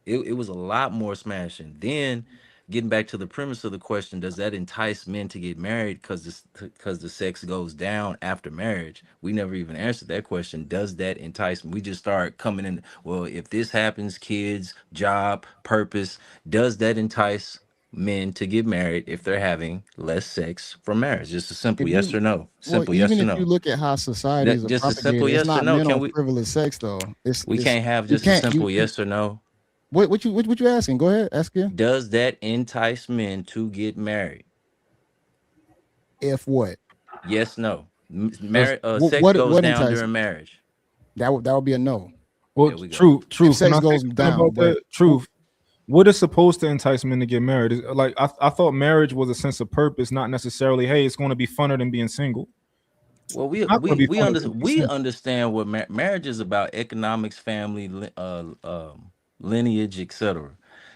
It was a lot more smashing. Then getting back to the premise of the question, does that entice men to get married because the sex goes down after marriage? We never even answered that question. Does that entice me? We just start coming in. Well, if this happens, kids, job, purpose, does that entice men to get married if they're having less sex from marriage? Just a simple yes or no. Simple yes or even no. if you look at how society is Just a simple propagated, yes it's or not no. men Can on we? frivolous sex though. We can't have just a simple yes or no. What you asking? Go ahead, ask again. Does that entice men to get married? If what? Yes, no. What- Sex what goes down entices? during marriage. That would be a no. Well, There we go. truth. If sex Can I say goes something down, about but that? Truth. What is supposed to entice men to get married? Like I thought marriage was a sense of purpose, not necessarily, hey, it's going to be funner than being single. Well, Not gonna be we funner than being we single. understand what marriage is about: economics, family, lineage, etc.,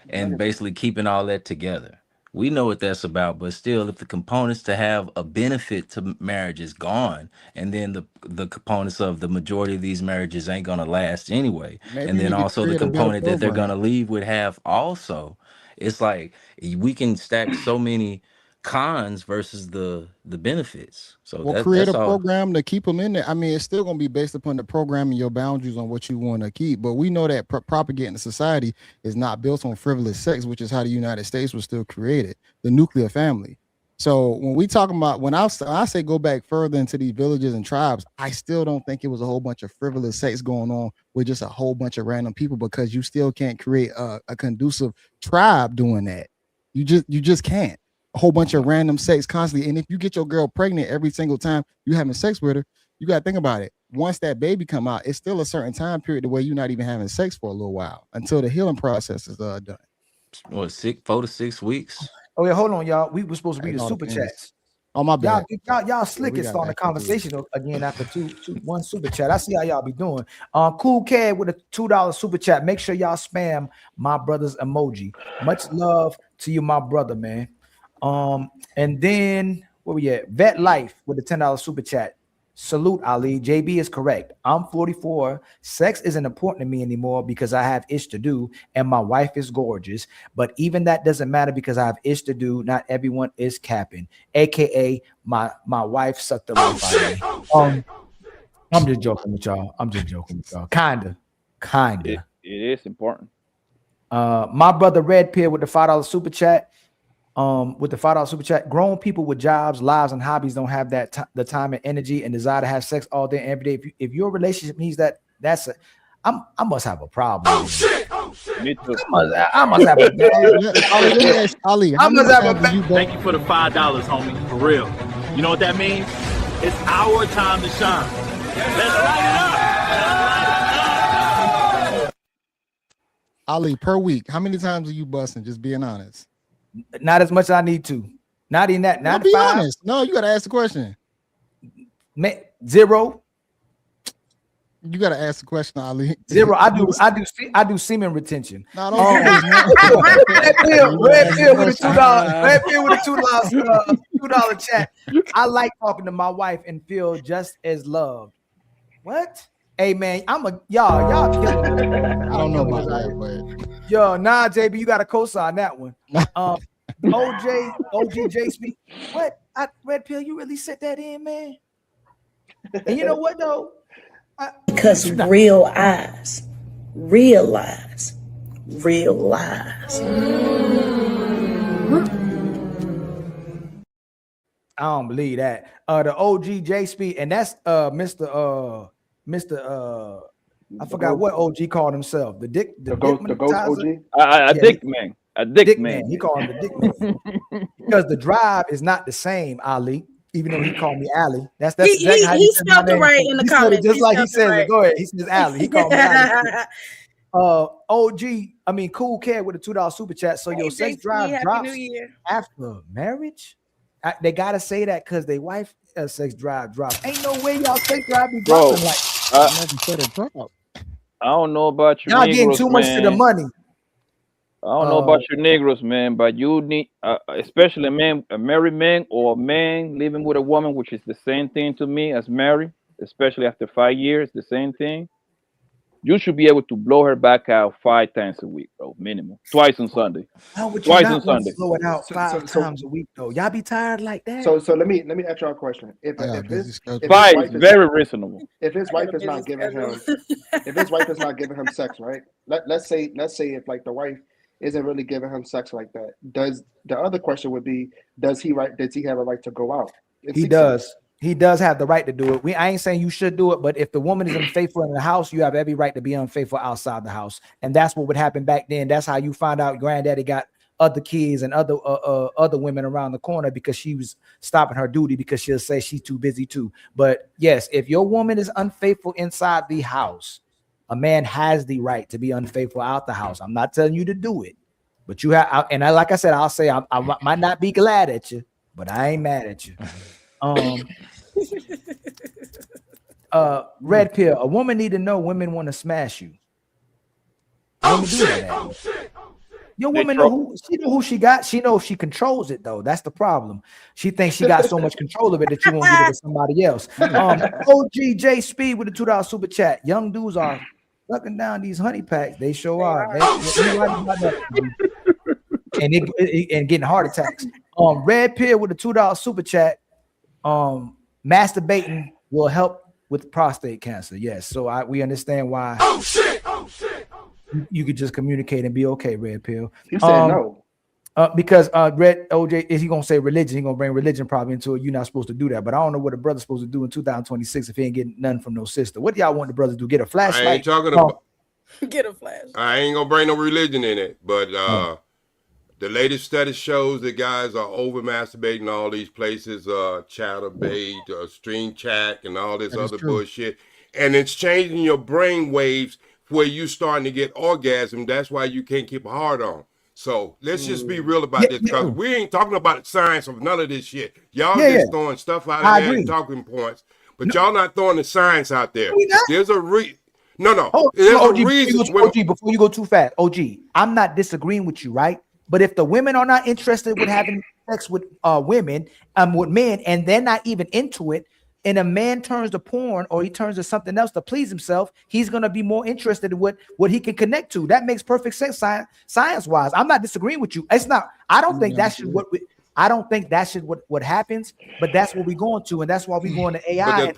and basically keeping all that together. We know what that's about, but still, if the components to have a benefit to marriage is gone, and then the components of the majority of these marriages ain't gonna last anyway, maybe and you then need to also the create a better component that they're program. gonna leave with half also, it's like we can stack so many cons versus the benefits. So Well, create that's a all. program to keep them in there. I mean, it's still going to be based upon the program and your boundaries on what you want to keep. But we know that propagating society is not built on frivolous sex, which is how the United States was still created, the nuclear family. So when we talk about, when I say go back further into these villages and tribes, I still don't think it was a whole bunch of frivolous sex going on with just a whole bunch of random people, because you still can't create a conducive tribe doing that. You just can't. A whole bunch of random sex constantly. And if you get your girl pregnant every single time you having sex with her, you got to think about it. Once that baby come out, it's still a certain time period where you're not even having sex for a little while until the healing process is done. What, 4 to 6 weeks? Oh yeah, hold on, y'all. We were supposed to read the all super depends. chats. Oh, my bad. Y'all slick we at got starting the back into it. conversation again after one super chat. I see how y'all be doing. Cool Cat with a $2 super chat. Make sure y'all spam my brother's emoji. Much love to you, my brother, man. And then where we at? Vet Life with a $10 super chat. Salute, Ali. JB is correct. I'm 44. Sex isn't important to me anymore because I have ish to do, and my wife is gorgeous. But even that doesn't matter because I have ish to do. Not everyone is capping, aka my wife sucked the life out of me. I'm just joking with y'all. Kinda. It is important. My brother Red Pill with the $5 super chat. Grown people with jobs, lives, and hobbies don't have the time and energy and desire to have sex all day and every day. If your relationship needs that, I must have a problem. Me too. I must have a Ali, I must have a Thank you for the $5, homie. For real. You know what that means? It's our time to shine. Let's light it up. Ali, per week, how many times are you busting? Just being honest. Not as much as I need to. Not in that. Not be 5. honest. No, you got to ask the question. 0. You got to ask the question, Ali. 0. I do semen retention. No, Red Pill with a $2. Red Pill with a $2 chat. I like talking to my wife and feel just as loved. What? Hey man, y'all killing me. I don't know about that, but Nah, JB, you got to co-sign that one. OG J-Speak. What? Red Pill, you really set that in, man? And you know what though? Because real eyes realize. I don't believe that. The OG J-Speak, and that's Mr. I forgot what OG called himself. The ghost OG. Dick man. A dick man. He called him the dick man because the drive is not the same, Ali. Even though he called me Ali, that's exactly how he spelled it right in the comments. Just like he says it. Go ahead. He says Ali. He called me Ali. Cool Cat with a $2 super chat. So your sex drive drops after marriage. They gotta say that because their wife sex drive drops. Ain't no way y'all sex drive be dropping I don't know about you. Y'all getting too much to the money. I don't know about your Negroes, man, but you need, especially a married man or a man living with a woman, which is the same thing to me as married, especially after 5 years, the same thing. You should be able to blow her back out 5 times a week, bro, minimum. Twice on Sunday. How would you Twice not on want Sunday. to blow it out five times a week though? Y'all be tired like that? So let me ask y'all a question. If his Five wife is very reasonable. If his wife is not giving him, sex, right? Let's say if like the wife isn't really giving him sex like that, does the other question would be, does he have a right to go out? He does. He does have the right to do it. I ain't saying you should do it, but if the woman is unfaithful in the house, you have every right to be unfaithful outside the house. And that's what would happen back then. That's how you find out granddaddy got other kids and other women around the corner because she was stopping her duty because she'll say she's too busy too. But yes, if your woman is unfaithful inside the house, a man has the right to be unfaithful out the house. I'm not telling you to do it, but you have. Like I said, I'll say I might not be glad at you, but I ain't mad at you. Red pill. A woman need to know women want to smash you. Women do that. Your woman know who she got. She knows she controls it though. That's the problem. She thinks she got so much control of it that you won't give it to somebody else. OGJ Speed with a $2 super chat. Young dudes are sucking down these honey packs. They sure are. And getting heart attacks. Red pill with a $2 super chat. Masturbating will help with prostate cancer. Yes, so we understand why. Oh shit! You could just communicate and be okay. Red pill. You said no. Because Red OJ is he gonna say religion? He gonna bring religion probably into it. You're not supposed to do that. But I don't know what a brother's supposed to do in 2026 if he ain't getting none from no sister. What do y'all want the brothers to do? Get a flashlight? I ain't talking about. Get a flash. I ain't gonna bring no religion in it, but the latest study shows that guys are over masturbating all these places, Chatterbait, Stream Chat, and all this other bullshit, and it's changing your brain waves where you starting to get orgasm. That's why you can't keep a hard on. So let's just be real about this, because we ain't talking about the science of none of this shit. Y'all just throwing stuff out there and talking points, but y'all not throwing the science out there. There's a there's a reason. OG, before you go too fast, OG, I'm not disagreeing with you, right? But if the women are not interested with having sex with women, with men, and they're not even into it, and a man turns to porn or he turns to something else to please himself, he's gonna be more interested in what he can connect to. That makes perfect sense science-wise. I'm not disagreeing with you. It's not. I don't think that should what happens, but that's what we're going to, and that's why we're going to AI. But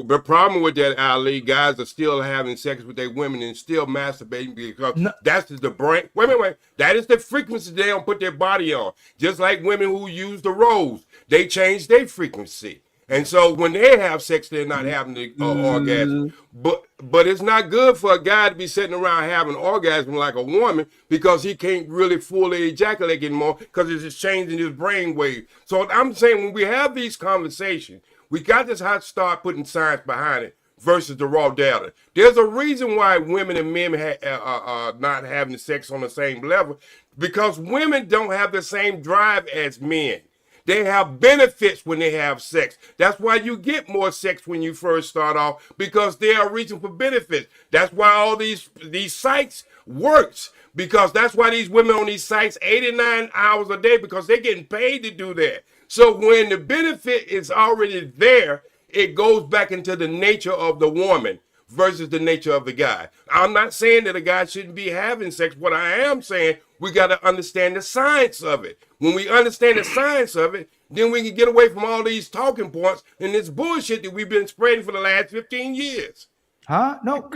the problem with that, Ali, guys are still having sex with their women and still masturbating because that's the brain. Wait. That is the frequency they don't put their body on. Just like women who use the rose, they change their frequency. And so when they have sex, they're not having the orgasm. But it's not good for a guy to be sitting around having orgasm like a woman because he can't really fully ejaculate anymore because it's just changing his brain wave. So I'm saying when we have these conversations, we got to have to start putting science behind it versus the raw data. There's a reason why women and men are not having sex on the same level, because women don't have the same drive as men. They have benefits when they have sex. That's why you get more sex when you first start off, because they are reaching for benefits. That's why all these sites works, because that's why these women on these sites 89 hours a day, because they're getting paid to do that. So when the benefit is already there, it goes back into the nature of the woman versus the nature of the guy. I'm not saying that a guy shouldn't be having sex. What I am saying, we got to understand the science of it. When we understand the science of it, then we can get away from all these talking points and this bullshit that we've been spreading for the last 15 years. Huh? No,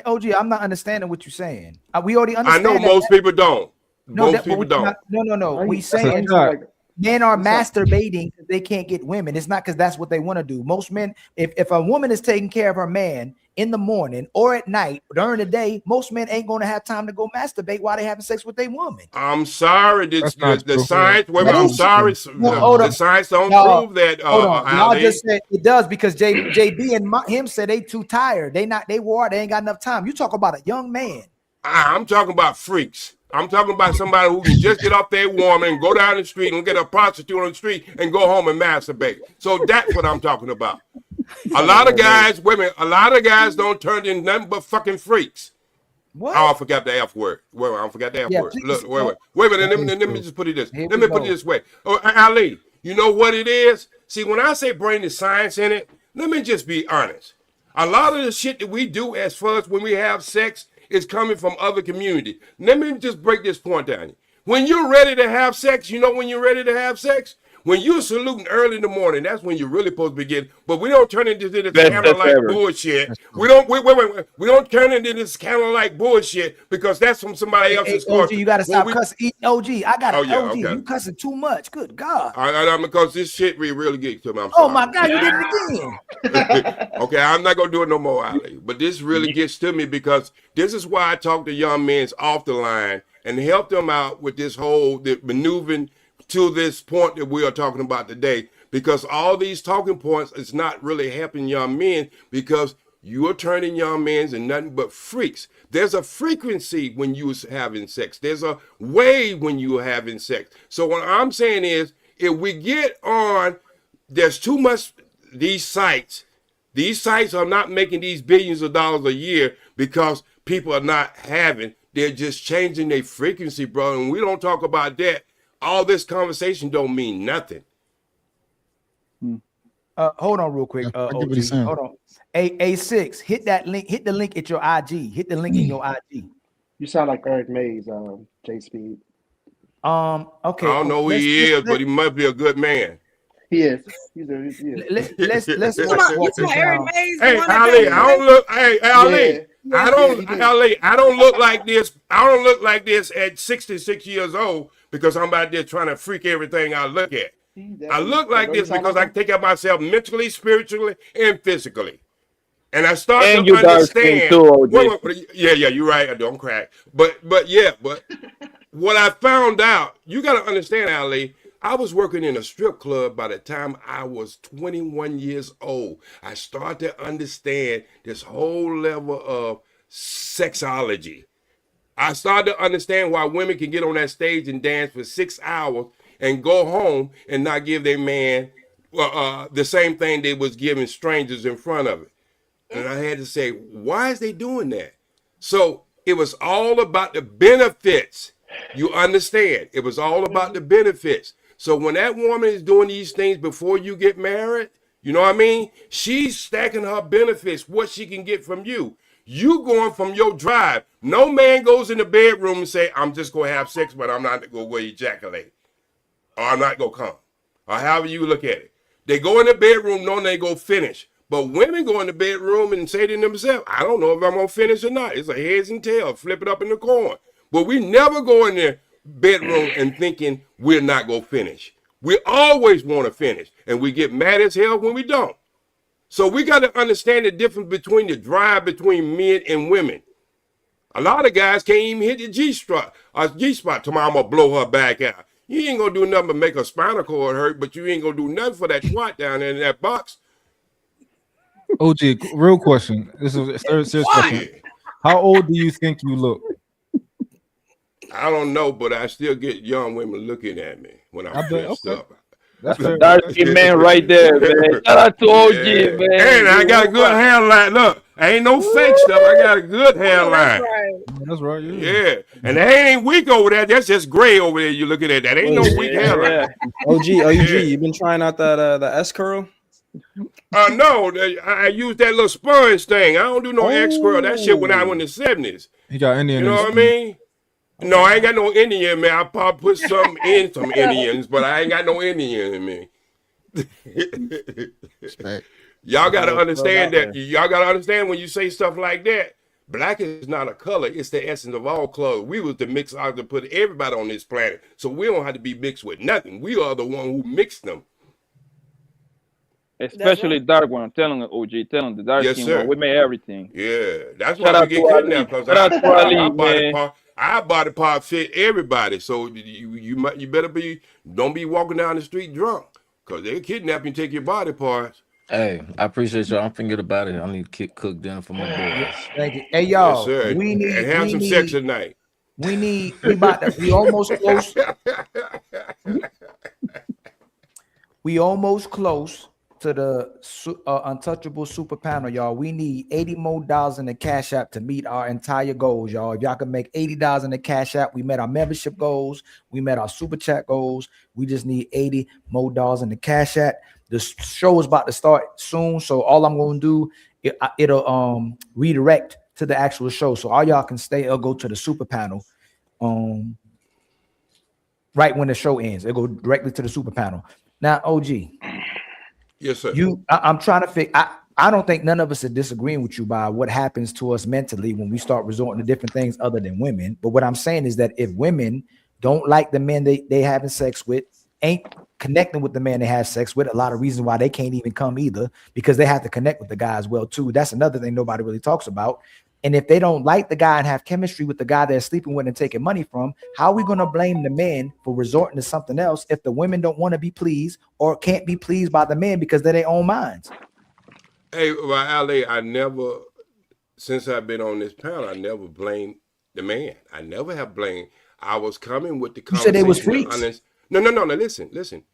OG, I'm not understanding what you're saying. We already understand. I know most people don't. Most people don't. No. We saying men are masturbating because they can't get women. It's not because that's what they want to do. Most men, if a woman is taking care of her man in the morning or at night during the day, most men ain't going to have time to go masturbate while they having sex with their woman. I'm sorry, the science. Wait, I'm sorry. The science don't prove that. Y'all just said it does because JB and him said they too tired. They ain't got enough time. You talk about a young man. I'm talking about freaks. I'm talking about somebody who can just get off their woman and go down the street and get a prostitute on the street and go home and masturbate. So that's what I'm talking about. A lot of guys don't turn in nothing but fucking freaks. What? Oh, I forgot the F word. Wait, I forgot the F Yeah, word. please, Look, wait a minute. Let me just put it this. Here Let we me put it go. this way. Oh, Ali, you know what it is? See, when I say bring the science in it, let me just be honest. A lot of the shit that we do as far as when we have sex is coming from other communities. Let me just break this point down. When you're ready to have sex, you know when you're ready to have sex? When you're saluting early in the morning, that's when you're really supposed to begin. But we don't turn into this Best kind of like ever. bullshit. We don't wait. We don't turn into this kind of like bullshit because that's from somebody else's Hey, OG, you gotta When stop we- cussing. OG, I got Oh, it. yeah, OG, okay. you cussing too much. Good God. Because this shit really gets to me. I'm Oh sorry. my God, you did it again. Okay, I'm not gonna do it no more, Ali. But this really gets to me because this is why I talk to young men off the line and help them out with this whole maneuvering to this point that we are talking about today. Because all these talking points is not really helping young men because you are turning young men into nothing but freaks. There's a frequency when you're having sex. There's a wave when you're having sex. So what I'm saying is, if we get on, there's too much these sites. These sites are not making these billions of dollars a year because people are not having. They're just changing their frequency, bro. And we don't talk about that. All this conversation don't mean nothing. Hold on real quick. I get what OG. he's saying. Hold on. A6, hit that link. Hit the link at your IG. Hit the link in your IG. You sound like Eric Mays, J Speed. Okay. I don't know who he is, but he must be a good man. He is. He is. Let's You walk talking this about Eric down. Mays? the Hey, one that Ali, came I don't look. Hey, Ali, Yeah. I don't look like this. I don't look like this at 66 years old because I'm out there trying to freak everything I look at. I look like this because I take care of myself mentally, spiritually, and physically. And I start And to you dark skin understand. too, OG. Yeah, you're right. I don't crack. But what I found out, you got to understand, Ali, I was working in a strip club by the time I was 21 years old. I started to understand this whole level of sexology. I started to understand why women can get on that stage and dance for 6 hours and go home and not give their man the same thing they was giving strangers in front of it. And I had to say, why is they doing that? So it was all about the benefits. You understand? It was all about the benefits. So when that woman is doing these things before you get married, you know what I mean? She's stacking her benefits, what she can get from you. You going from your drive. No man goes in the bedroom and say, I'm just going to have sex, but I'm not going to go ejaculate. Or I'm not going to come. Or however you look at it. They go in the bedroom knowing they go finish. But women go in the bedroom and say to themselves, I don't know if I'm going to finish or not. It's a heads and tails. Flip it up in the corn. But we never go in the bedroom and thinking we're not going to finish. We always want to finish. And we get mad as hell when we don't. So we got to understand the difference between the drive between men and women. A lot of guys can't even hit the G-spot. Tomorrow I'm going to blow her back out. You ain't going to do nothing but make her spinal cord hurt, but you ain't going to do nothing for that twat down there in that box. OG, real question. This is a serious question. How old do you think you look? I don't know, but I still get young women looking at me when I'm dressed up. That's a dark skin man right there, man. Shout out to OG, man. And I got a good hairline. Look, I ain't no fake stuff. I got a good hairline. That's right. Yeah. And that ain't weak over there. That's just gray over there. You looking at that. Ain't no weak hairline. OG, you been trying out that the S curl? No, I use that little sponge thing. I don't do no X curl. That shit when I was in the 70s. He got Indian. You know what I mean? No, I ain't got no Indian, man. I probably put some in some Indians, but I ain't got no Indian in me. Y'all got to understand that. Y'all got to understand when you say stuff like that, black is not a color. It's the essence of all colors. We was the mix out to put everybody on this planet. So we don't have to be mixed with nothing. We are the one who mixed them. Especially dark one. I'm telling you, OG, telling the dark skin one. We made everything. Yeah, that's Shout why we out get to kidnapped. Ali. Shout out to Ali, man. Our body part fit everybody. So you better don't be walking down the street drunk because they'll kidnap you and take your body parts. Hey, I appreciate y'all. I'm thinking about it. I need to cook dinner for my boys. Thank you. Hey y'all, Yes, sir. we need and have some sex tonight. We almost close. We almost close. to the Untouchable Super Panel, y'all. We need $80 more in the Cash App to meet our entire goals, y'all. If y'all can make $80 in the Cash App, we met our membership goals. We met our Super Chat goals. We just need $80 more in the Cash App. The show is about to start soon, so all I'm going to do, it'll redirect to the actual show. So all y'all can stay or go to the Super Panel right when the show ends. It'll go directly to the Super Panel. Now, OG. Yes, sir. I'm trying to figure. I don't think none of us are disagreeing with you by what happens to us mentally when we start resorting to different things other than women. But what I'm saying is that if women don't like the men they having sex with, ain't connecting with the man they have sex with, a lot of reasons why they can't even come either, because they have to connect with the guy as well too. That's another thing nobody really talks about. And if they don't like the guy and have chemistry with the guy they're sleeping with and taking money from, how are we going to blame the men for resorting to something else if the women don't want to be pleased or can't be pleased by the men because they're their own minds? Hey, well, Ali, I never, since I've been on this panel, I never blamed the man. I never have blamed. I was coming with the conversation. You said they was freaks. No, listen.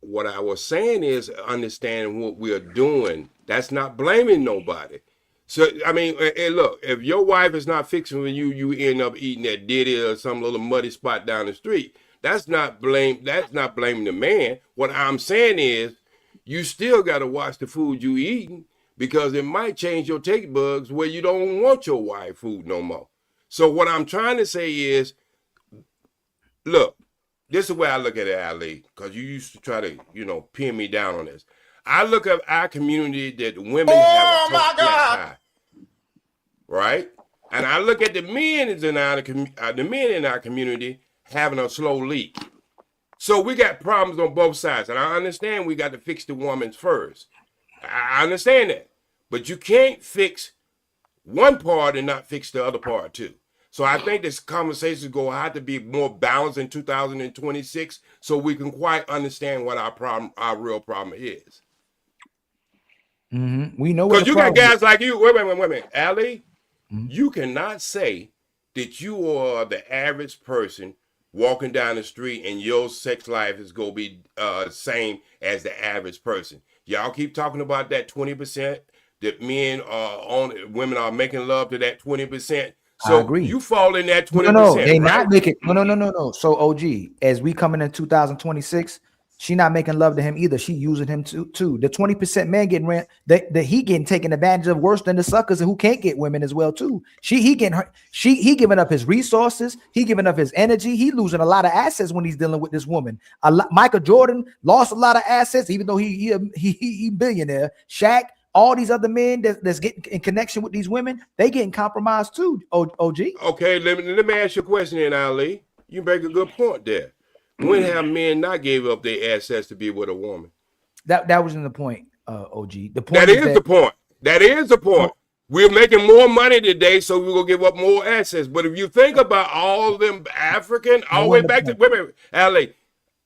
What I was saying is understanding what we are doing. That's not blaming nobody. So, I mean, hey, look, if your wife is not fixing for you, you end up eating that ditty or some little muddy spot down the street. That's not blaming the man. What I'm saying is you still got to watch the food you eating, because it might change your taste buds where you don't want your wife food no more. So what I'm trying to say is, look, this is the way I look at it, Ali, because you used to try to, pin me down on this. I look at our community that women have a tough time, right? And I look at the men in our community having a slow leak. So we got problems on both sides, and I understand we got to fix the woman first. I understand that, but you can't fix one part and not fix the other part too. So I think this conversation is going to have to be more balanced in 2026, so we can quite understand what our real problem is. Mm-hmm. We know because you got guys like you. Wait a minute, Ali. Mm-hmm. You cannot say that you are the average person walking down the street and your sex life is going to be same as the average person. Y'all keep talking about that 20% that women are making love to that 20%. So I agree. You fall in that 20%. No, they right? not making. No. So OG, as we coming in 2026, she not making love to him either. She using him too. The 20% man getting rent that he getting taken advantage of worse than the suckers who can't get women as well too. He giving up his resources. He giving up his energy. He losing a lot of assets when he's dealing with this woman. Michael Jordan lost a lot of assets, even though he billionaire. Shaq. All these other men that's getting in connection with these women, they getting compromised too, OG. Okay, let me ask you a question then, Ali. You make a good point there. When have men not gave up their assets to be with a woman? That wasn't the point, OG. The point That is the point. That is the point. We're making more money today, so we're going to give up more assets. But if you think about all of them African, all the way back to, wait a minute, Ali,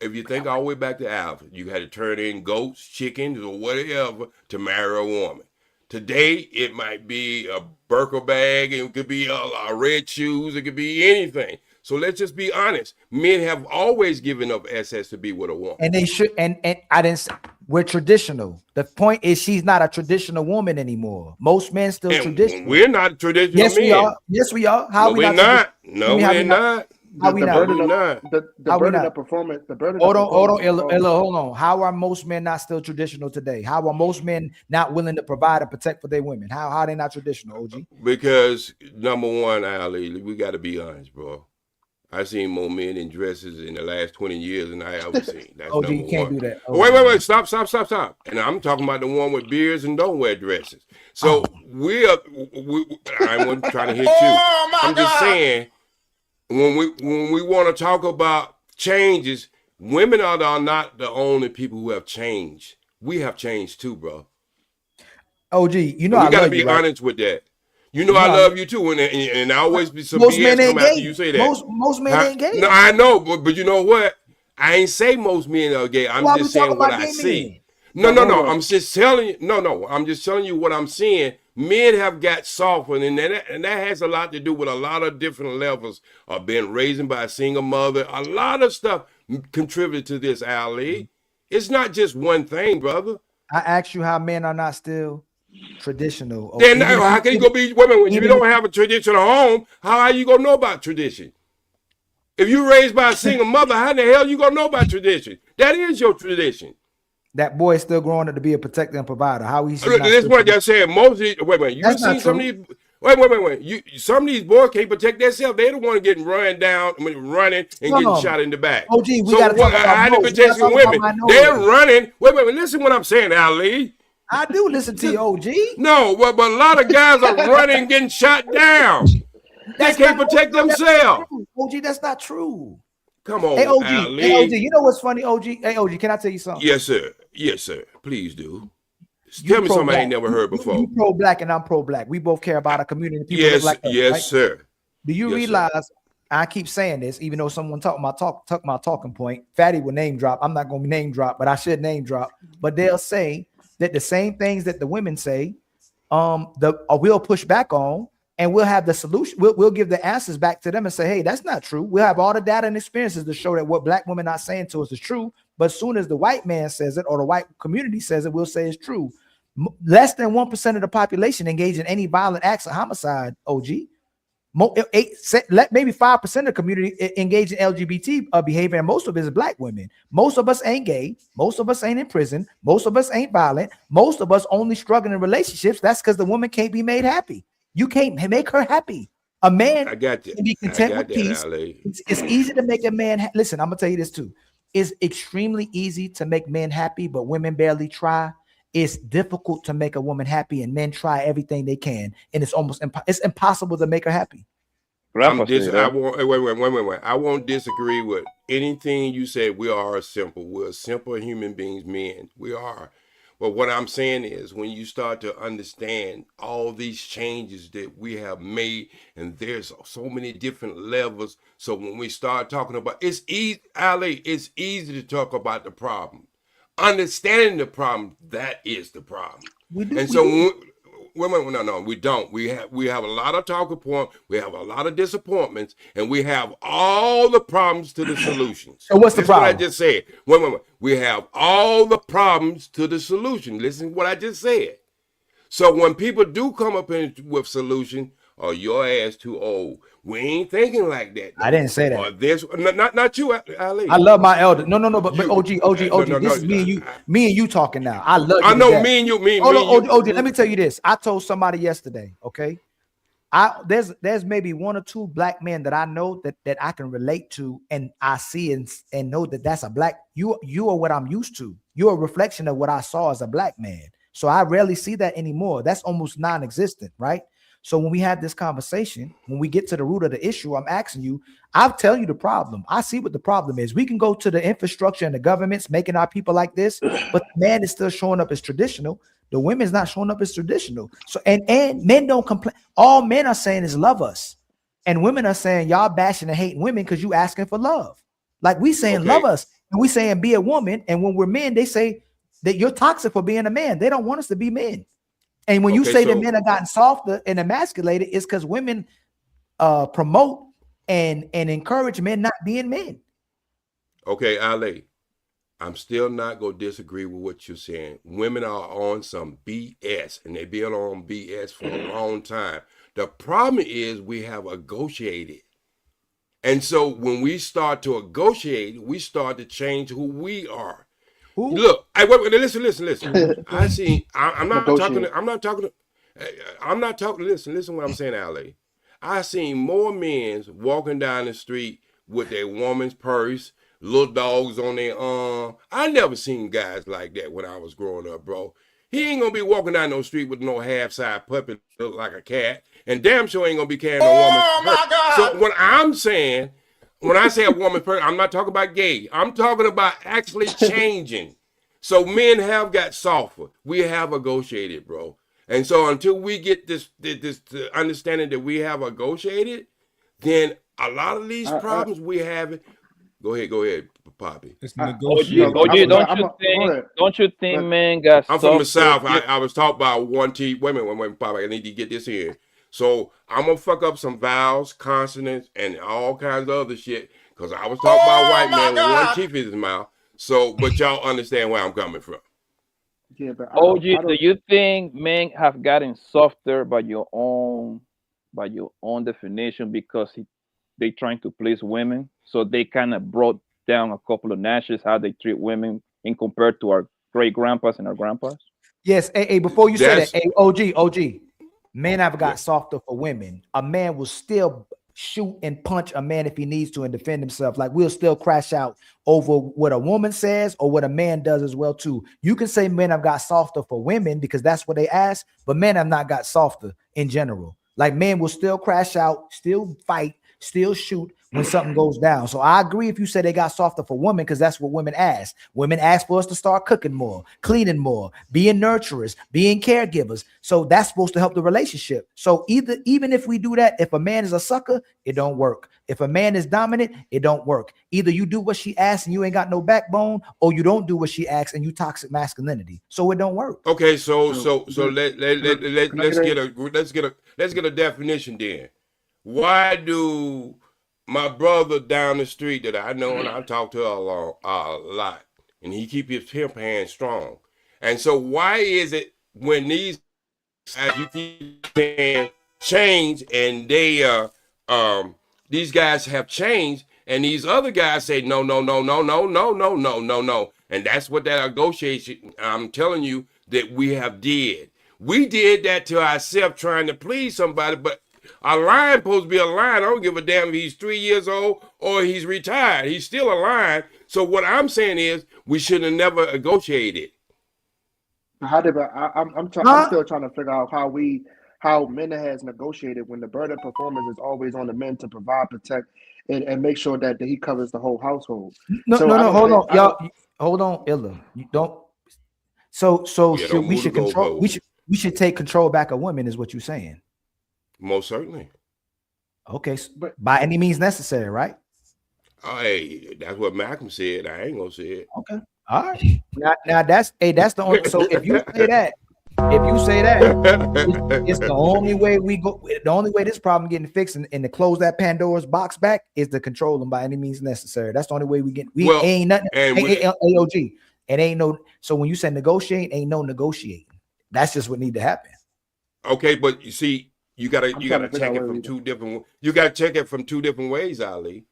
if you think all the way back to Alpha, you had to turn in goats, chickens, or whatever to marry a woman. Today, it might be a Birkin bag, it could be a red shoes, it could be anything. So let's just be honest. Men have always given up assets to be with a woman. And they should, and I didn't say we're traditional. The point is she's not a traditional woman anymore. Most men still traditional. We're not traditional men. We are. Yes, we are. How no, we we're not? No, we're not. The burden of performance. Hold on. How are most men not still traditional today? How are most men not willing to provide and protect for their women? How are they not traditional, OG? Because number one, Ali, we got to be honest, bro. I've seen more men in dresses in the last 20 years than I ever seen. That's OG, number you can't one. do that. Wait. Stop. And I'm talking about the one with beards and don't wear dresses. So I wasn't trying to hit you. I'm just saying, when we want to talk about changes, women are not the only people who have changed. We have changed too, bro. OG, we gotta be honest with that. I love you too, and I always be some BS come after you say that. Most men ain't gay. No, I know, but you know what? I ain't say most men are gay. I'm just saying what I see. No. I'm just telling you. No. I'm just telling you what I'm seeing. Men have got softened, and that has a lot to do with a lot of different levels of being raised by a single mother. A lot of stuff contributed to this, Ali. It's not just one thing, brother. I asked you how men are not still traditional. Then how can you go be women when you don't have a traditional home? How are you gonna know about tradition? If you raised by a single mother, how in the hell you gonna know about tradition? That is your tradition. That boy is still growing up to be a protector and provider. How he's That's what I just said. Most of these, wait. You seen some of these? Wait. Some of these boys can't protect themselves. They're the one getting run down, running and getting shot in the back. OG, we gotta talk about how to protect women? They're running. Wait. Listen, what I'm saying, Ali. I do listen to you, OG. No, but a lot of guys are running, getting shot down. They can't protect themselves. OG, that's not true. Come on, hey, OG. Ali. Hey, OG, you know what's funny, OG? Hey, OG, can I tell you something? Yes, sir. Please do. Tell me something I ain't never heard before. You pro-black and I'm pro-black. We both care about our community. People Yes, like us, yes, right? sir. Do you realize? I keep saying this, even though someone took my talking point. Fatty will name drop. I'm not going to name drop, but I should name drop. But they'll say that the same things that the women say, we'll push back on, and we'll have the solution. We'll give the answers back to them and say, hey, that's not true. We'll have all the data and experiences to show that what black women are saying to us is true. But as soon as the white man says it or the white community says it, we'll say it's true. Less than 1% of the population engage in any violent acts of homicide, OG. Maybe 5% of the community engage in LGBT behavior, and most of it is black women. Most of us ain't gay. Most of us ain't in prison. Most of us ain't violent. Most of us only struggling in relationships. That's because the woman can't be made happy. You can't make her happy. A man can be content with peace. It's easy to make a man. Listen, I'm gonna tell you this too. It's extremely easy to make men happy, but women barely try. It's difficult to make a woman happy, and men try everything they can, and it's almost it's impossible to make her happy. I won't disagree with anything you said. We are simple. We're simple human beings, men. We are. But what I'm saying is, when you start to understand all these changes that we have made, and there's so many different levels. So when we start talking about, it's easy, Ali, it's easy to talk about the problem. Understanding the problem, that is the problem. We don't. We have a lot of talking points. We have a lot of disappointments, and we have all the problems to the solutions. So what's the problem? What I just said. Wait. We have all the problems to the solution. Listen to what I just said. So when people do come up with solution, or your ass too old, we ain't thinking like that. I didn't say that. Or this, not you, Ali. I love my elder. No, but OG. This is me and you talking now. I love you. I know me and you. OG, let me tell you this. I told somebody yesterday, okay? There's maybe one or two black men that I know that I can relate to, and I see and know that that's a black. You are what I'm used to. You're a reflection of what I saw as a black man. So I rarely see that anymore. That's almost non-existent, right? So when we have this conversation, when we get to the root of the issue, I'm asking you, I'll tell you the problem. I see what the problem is. We can go to the infrastructure and the government's making our people like this, but the man is still showing up as traditional. The women's not showing up as traditional. So and men don't complain. All men are saying is love us. And women are saying y'all bashing and hating women because you asking for love. Like we saying love us. And we saying be a woman. And when we're men, they say that you're toxic for being a man. They don't want us to be men. And when you say that men have gotten softer and emasculated, it's because women promote and encourage men not being men. Okay, Ali, I'm still not going to disagree with what you're saying. Women are on some BS, and they've been on BS for a long time. The problem is we have negotiated. And so when we start to negotiate, we start to change who we are. Look, listen. I'm not talking. Listen what I'm saying, Ali. I seen more men walking down the street with their woman's purse, little dogs on their arm. I never seen guys like that when I was growing up, bro. He ain't gonna be walking down no street with no half-size puppy that look like a cat, and damn sure ain't gonna be carrying no woman's purse. God. So what I'm saying, when I say a woman's purse, I'm not talking about gay. I'm talking about actually changing. So men have got softer. We have negotiated, bro. And so until we get this understanding that we have negotiated, then a lot of these problems we have. Go ahead, Poppy. It's negotiated. Don't you think men got I'm from the South. I was taught by one T. Wait a minute, Poppy. I need to get this in. So I'm gonna fuck up some vowels, consonants, and all kinds of other shit because I was taught by a white man with one teeth in his mouth. So, but y'all understand where I'm coming from. Yeah, but OG, I do don't. you think men have gotten softer by your own definition because they trying to please women? So they kind of brought down a couple of notches how they treat women in compared to our great grandpas and our grandpas? Yes, hey, before you say that, That's hey, OG, men have got yeah. softer for women. A man will still shoot and punch a man if he needs to and defend himself. Like we'll still crash out over what a woman says or what a man does as well too. You can say men have got softer for women because that's what they ask, but men have not got softer in general. Like men will still crash out, still fight, still shoot when something goes down. So I agree if you say they got softer for women because that's what women ask. Women ask for us to start cooking more, cleaning more, being nurturers, being caregivers. So that's supposed to help the relationship. So even if we do that, if a man is a sucker, it don't work. If a man is dominant, it don't work. Either you do what she asks and you ain't got no backbone, or you don't do what she asks and you toxic masculinity. So it don't work. Okay, so Can I let's get get a definition then. Why do my brother down the street that I know and I talk to a lot, and he keep his pimp hand strong, and so why is it when these, as you keep saying, change and they these guys have changed and these other guys say no, and that's what that negotiation, I'm telling you, that we have did. We did that to ourselves trying to please somebody, but a lion supposed to be a lion. I don't give a damn if he's 3 years old or he's retired. He's still a lion. So what I'm saying is we should have never negotiated. I'm still trying to figure out how men has negotiated when the burden of performance is always on the men to provide, protect, and make sure that he covers the whole household. Hold on, y'all. Hold on, Illa. You don't. So we should take control back of women, is what you're saying. Most certainly. Okay, but by any means necessary, right? Hey, that's what Malcolm said. I ain't gonna say it. Okay, all right. Now that's the only. So if you say that, it's the only way we go. The only way this problem getting fixed and to close that Pandora's box back is to control them by any means necessary. That's the only way we get. Ain't nothing. AOG. It ain't no. So when you say negotiate, ain't no negotiating. That's just what need to happen. Okay, but you see. You gotta check it from two different. You gotta check it from two different ways, Ali.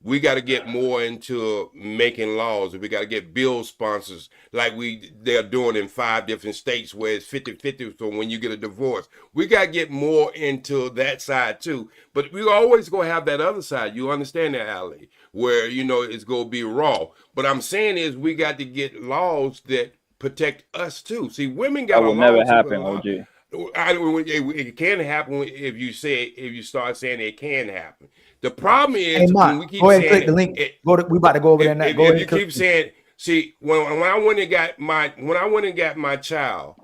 We got to get more into making laws. We got to get bill sponsors like they're doing in 5 different states where it's 50-50. So when you get a divorce, we got to get more into that side too. But we always gonna have that other side. You understand that, Ali? Where it's gonna be raw. But I'm saying is we got to get laws that protect us too. See, women got. That will never happen, OG. It can happen if you start saying it can happen. The problem is when we keep saying click the link. We about to go over there now. If you keep saying, see, when I went and got my child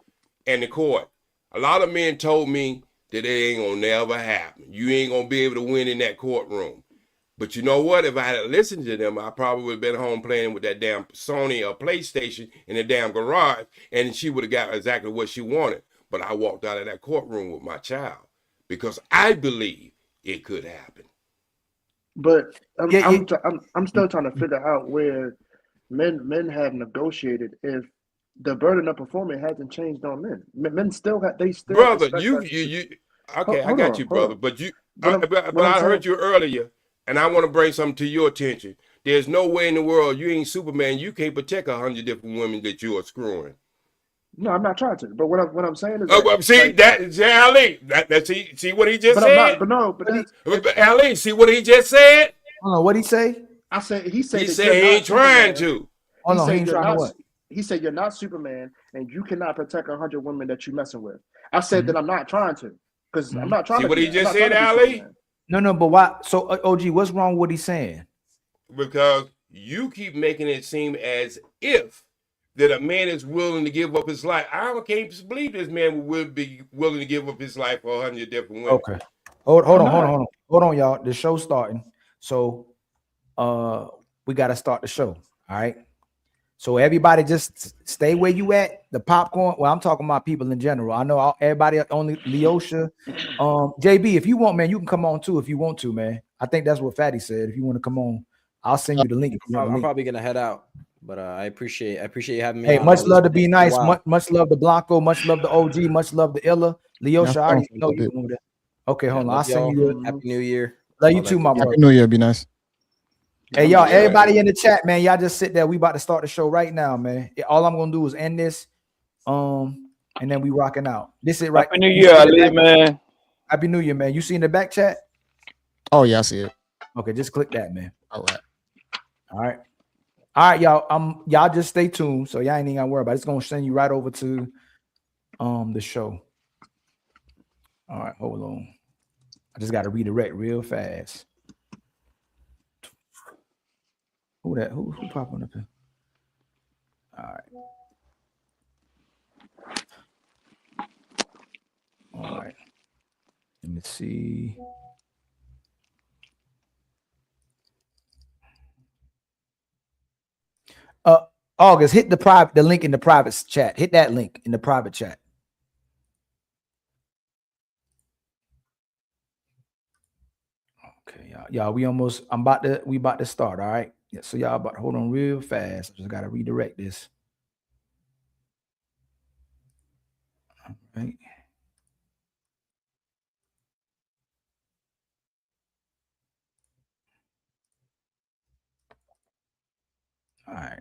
in the court, a lot of men told me that it ain't gonna never happen. You ain't gonna be able to win in that courtroom. But you know what? If I had listened to them, I probably would have been home playing with that damn Sony or PlayStation in the damn garage, and she would have got exactly what she wanted. But I walked out of that courtroom with my child because I believe it could happen. But I'm still trying to figure out where men have negotiated if the burden of performance hasn't changed on men. Men still have brother. You okay? I got you, brother. But I heard you earlier, and I want to bring something to your attention. There's no way in the world you ain't Superman. You can't protect 100 different women that you are screwing. No, I'm not trying to. But what I'm saying is, Ali. See what he just said. Ali, see what he just said. Oh, what he say? He said he ain't trying to. Oh no, he ain't trying to what? He said you're not Superman and you cannot protect 100 women that you're messing with. I said that I'm not trying to because I'm not trying to. See what he just said, Ali? No, but why? So OG, what's wrong with what he's saying? Because you keep making it seem as if that a man is willing to give up his life. I can't believe this man would be willing to give up his life for 100 different women. Okay. Hold on, y'all. The show's starting. So we got to start the show. All right. So everybody just stay where you at. The popcorn. Well, I'm talking about people in general. I know everybody, only Leosha. JB, if you want, man, you can come on too if you want to, man. I think that's what Fatty said. If you want to come on, I'll send you the link. I'm probably going to head out. But I appreciate you having me Hey, on. much Ali. love to Be It's been a Nice. while. Much love to Blanco. Much love to OG. Much love to Illa. Leosha, I already know you moved it. Okay, hold on. Love I'll send y'all. you. Happy New Year. Love you All that too, my good brother. Happy New Year. Be nice. Hey, y'all, everybody in the chat, man. Y'all just sit there. We about to start the show right now, man. All I'm gonna do is end this. And then we rocking out. This is right. Happy New you Year, see the Ali, back- man. Happy New Year, man. You see in the back chat? Oh yeah, I see it. Okay, just click that, man. All right. All right. All right, y'all. Y'all just stay tuned. So y'all ain't even gotta worry about it. It's gonna send you right over to the show. All right, hold on. I just gotta redirect real fast. Who that? Who popping up here? All right. All right. Let me see. August, hit the link in the private chat. Hit that link in the private chat. Okay, y'all. We about to start. All right. Yeah, so y'all about to hold on real fast. I just gotta redirect this. All right. All right.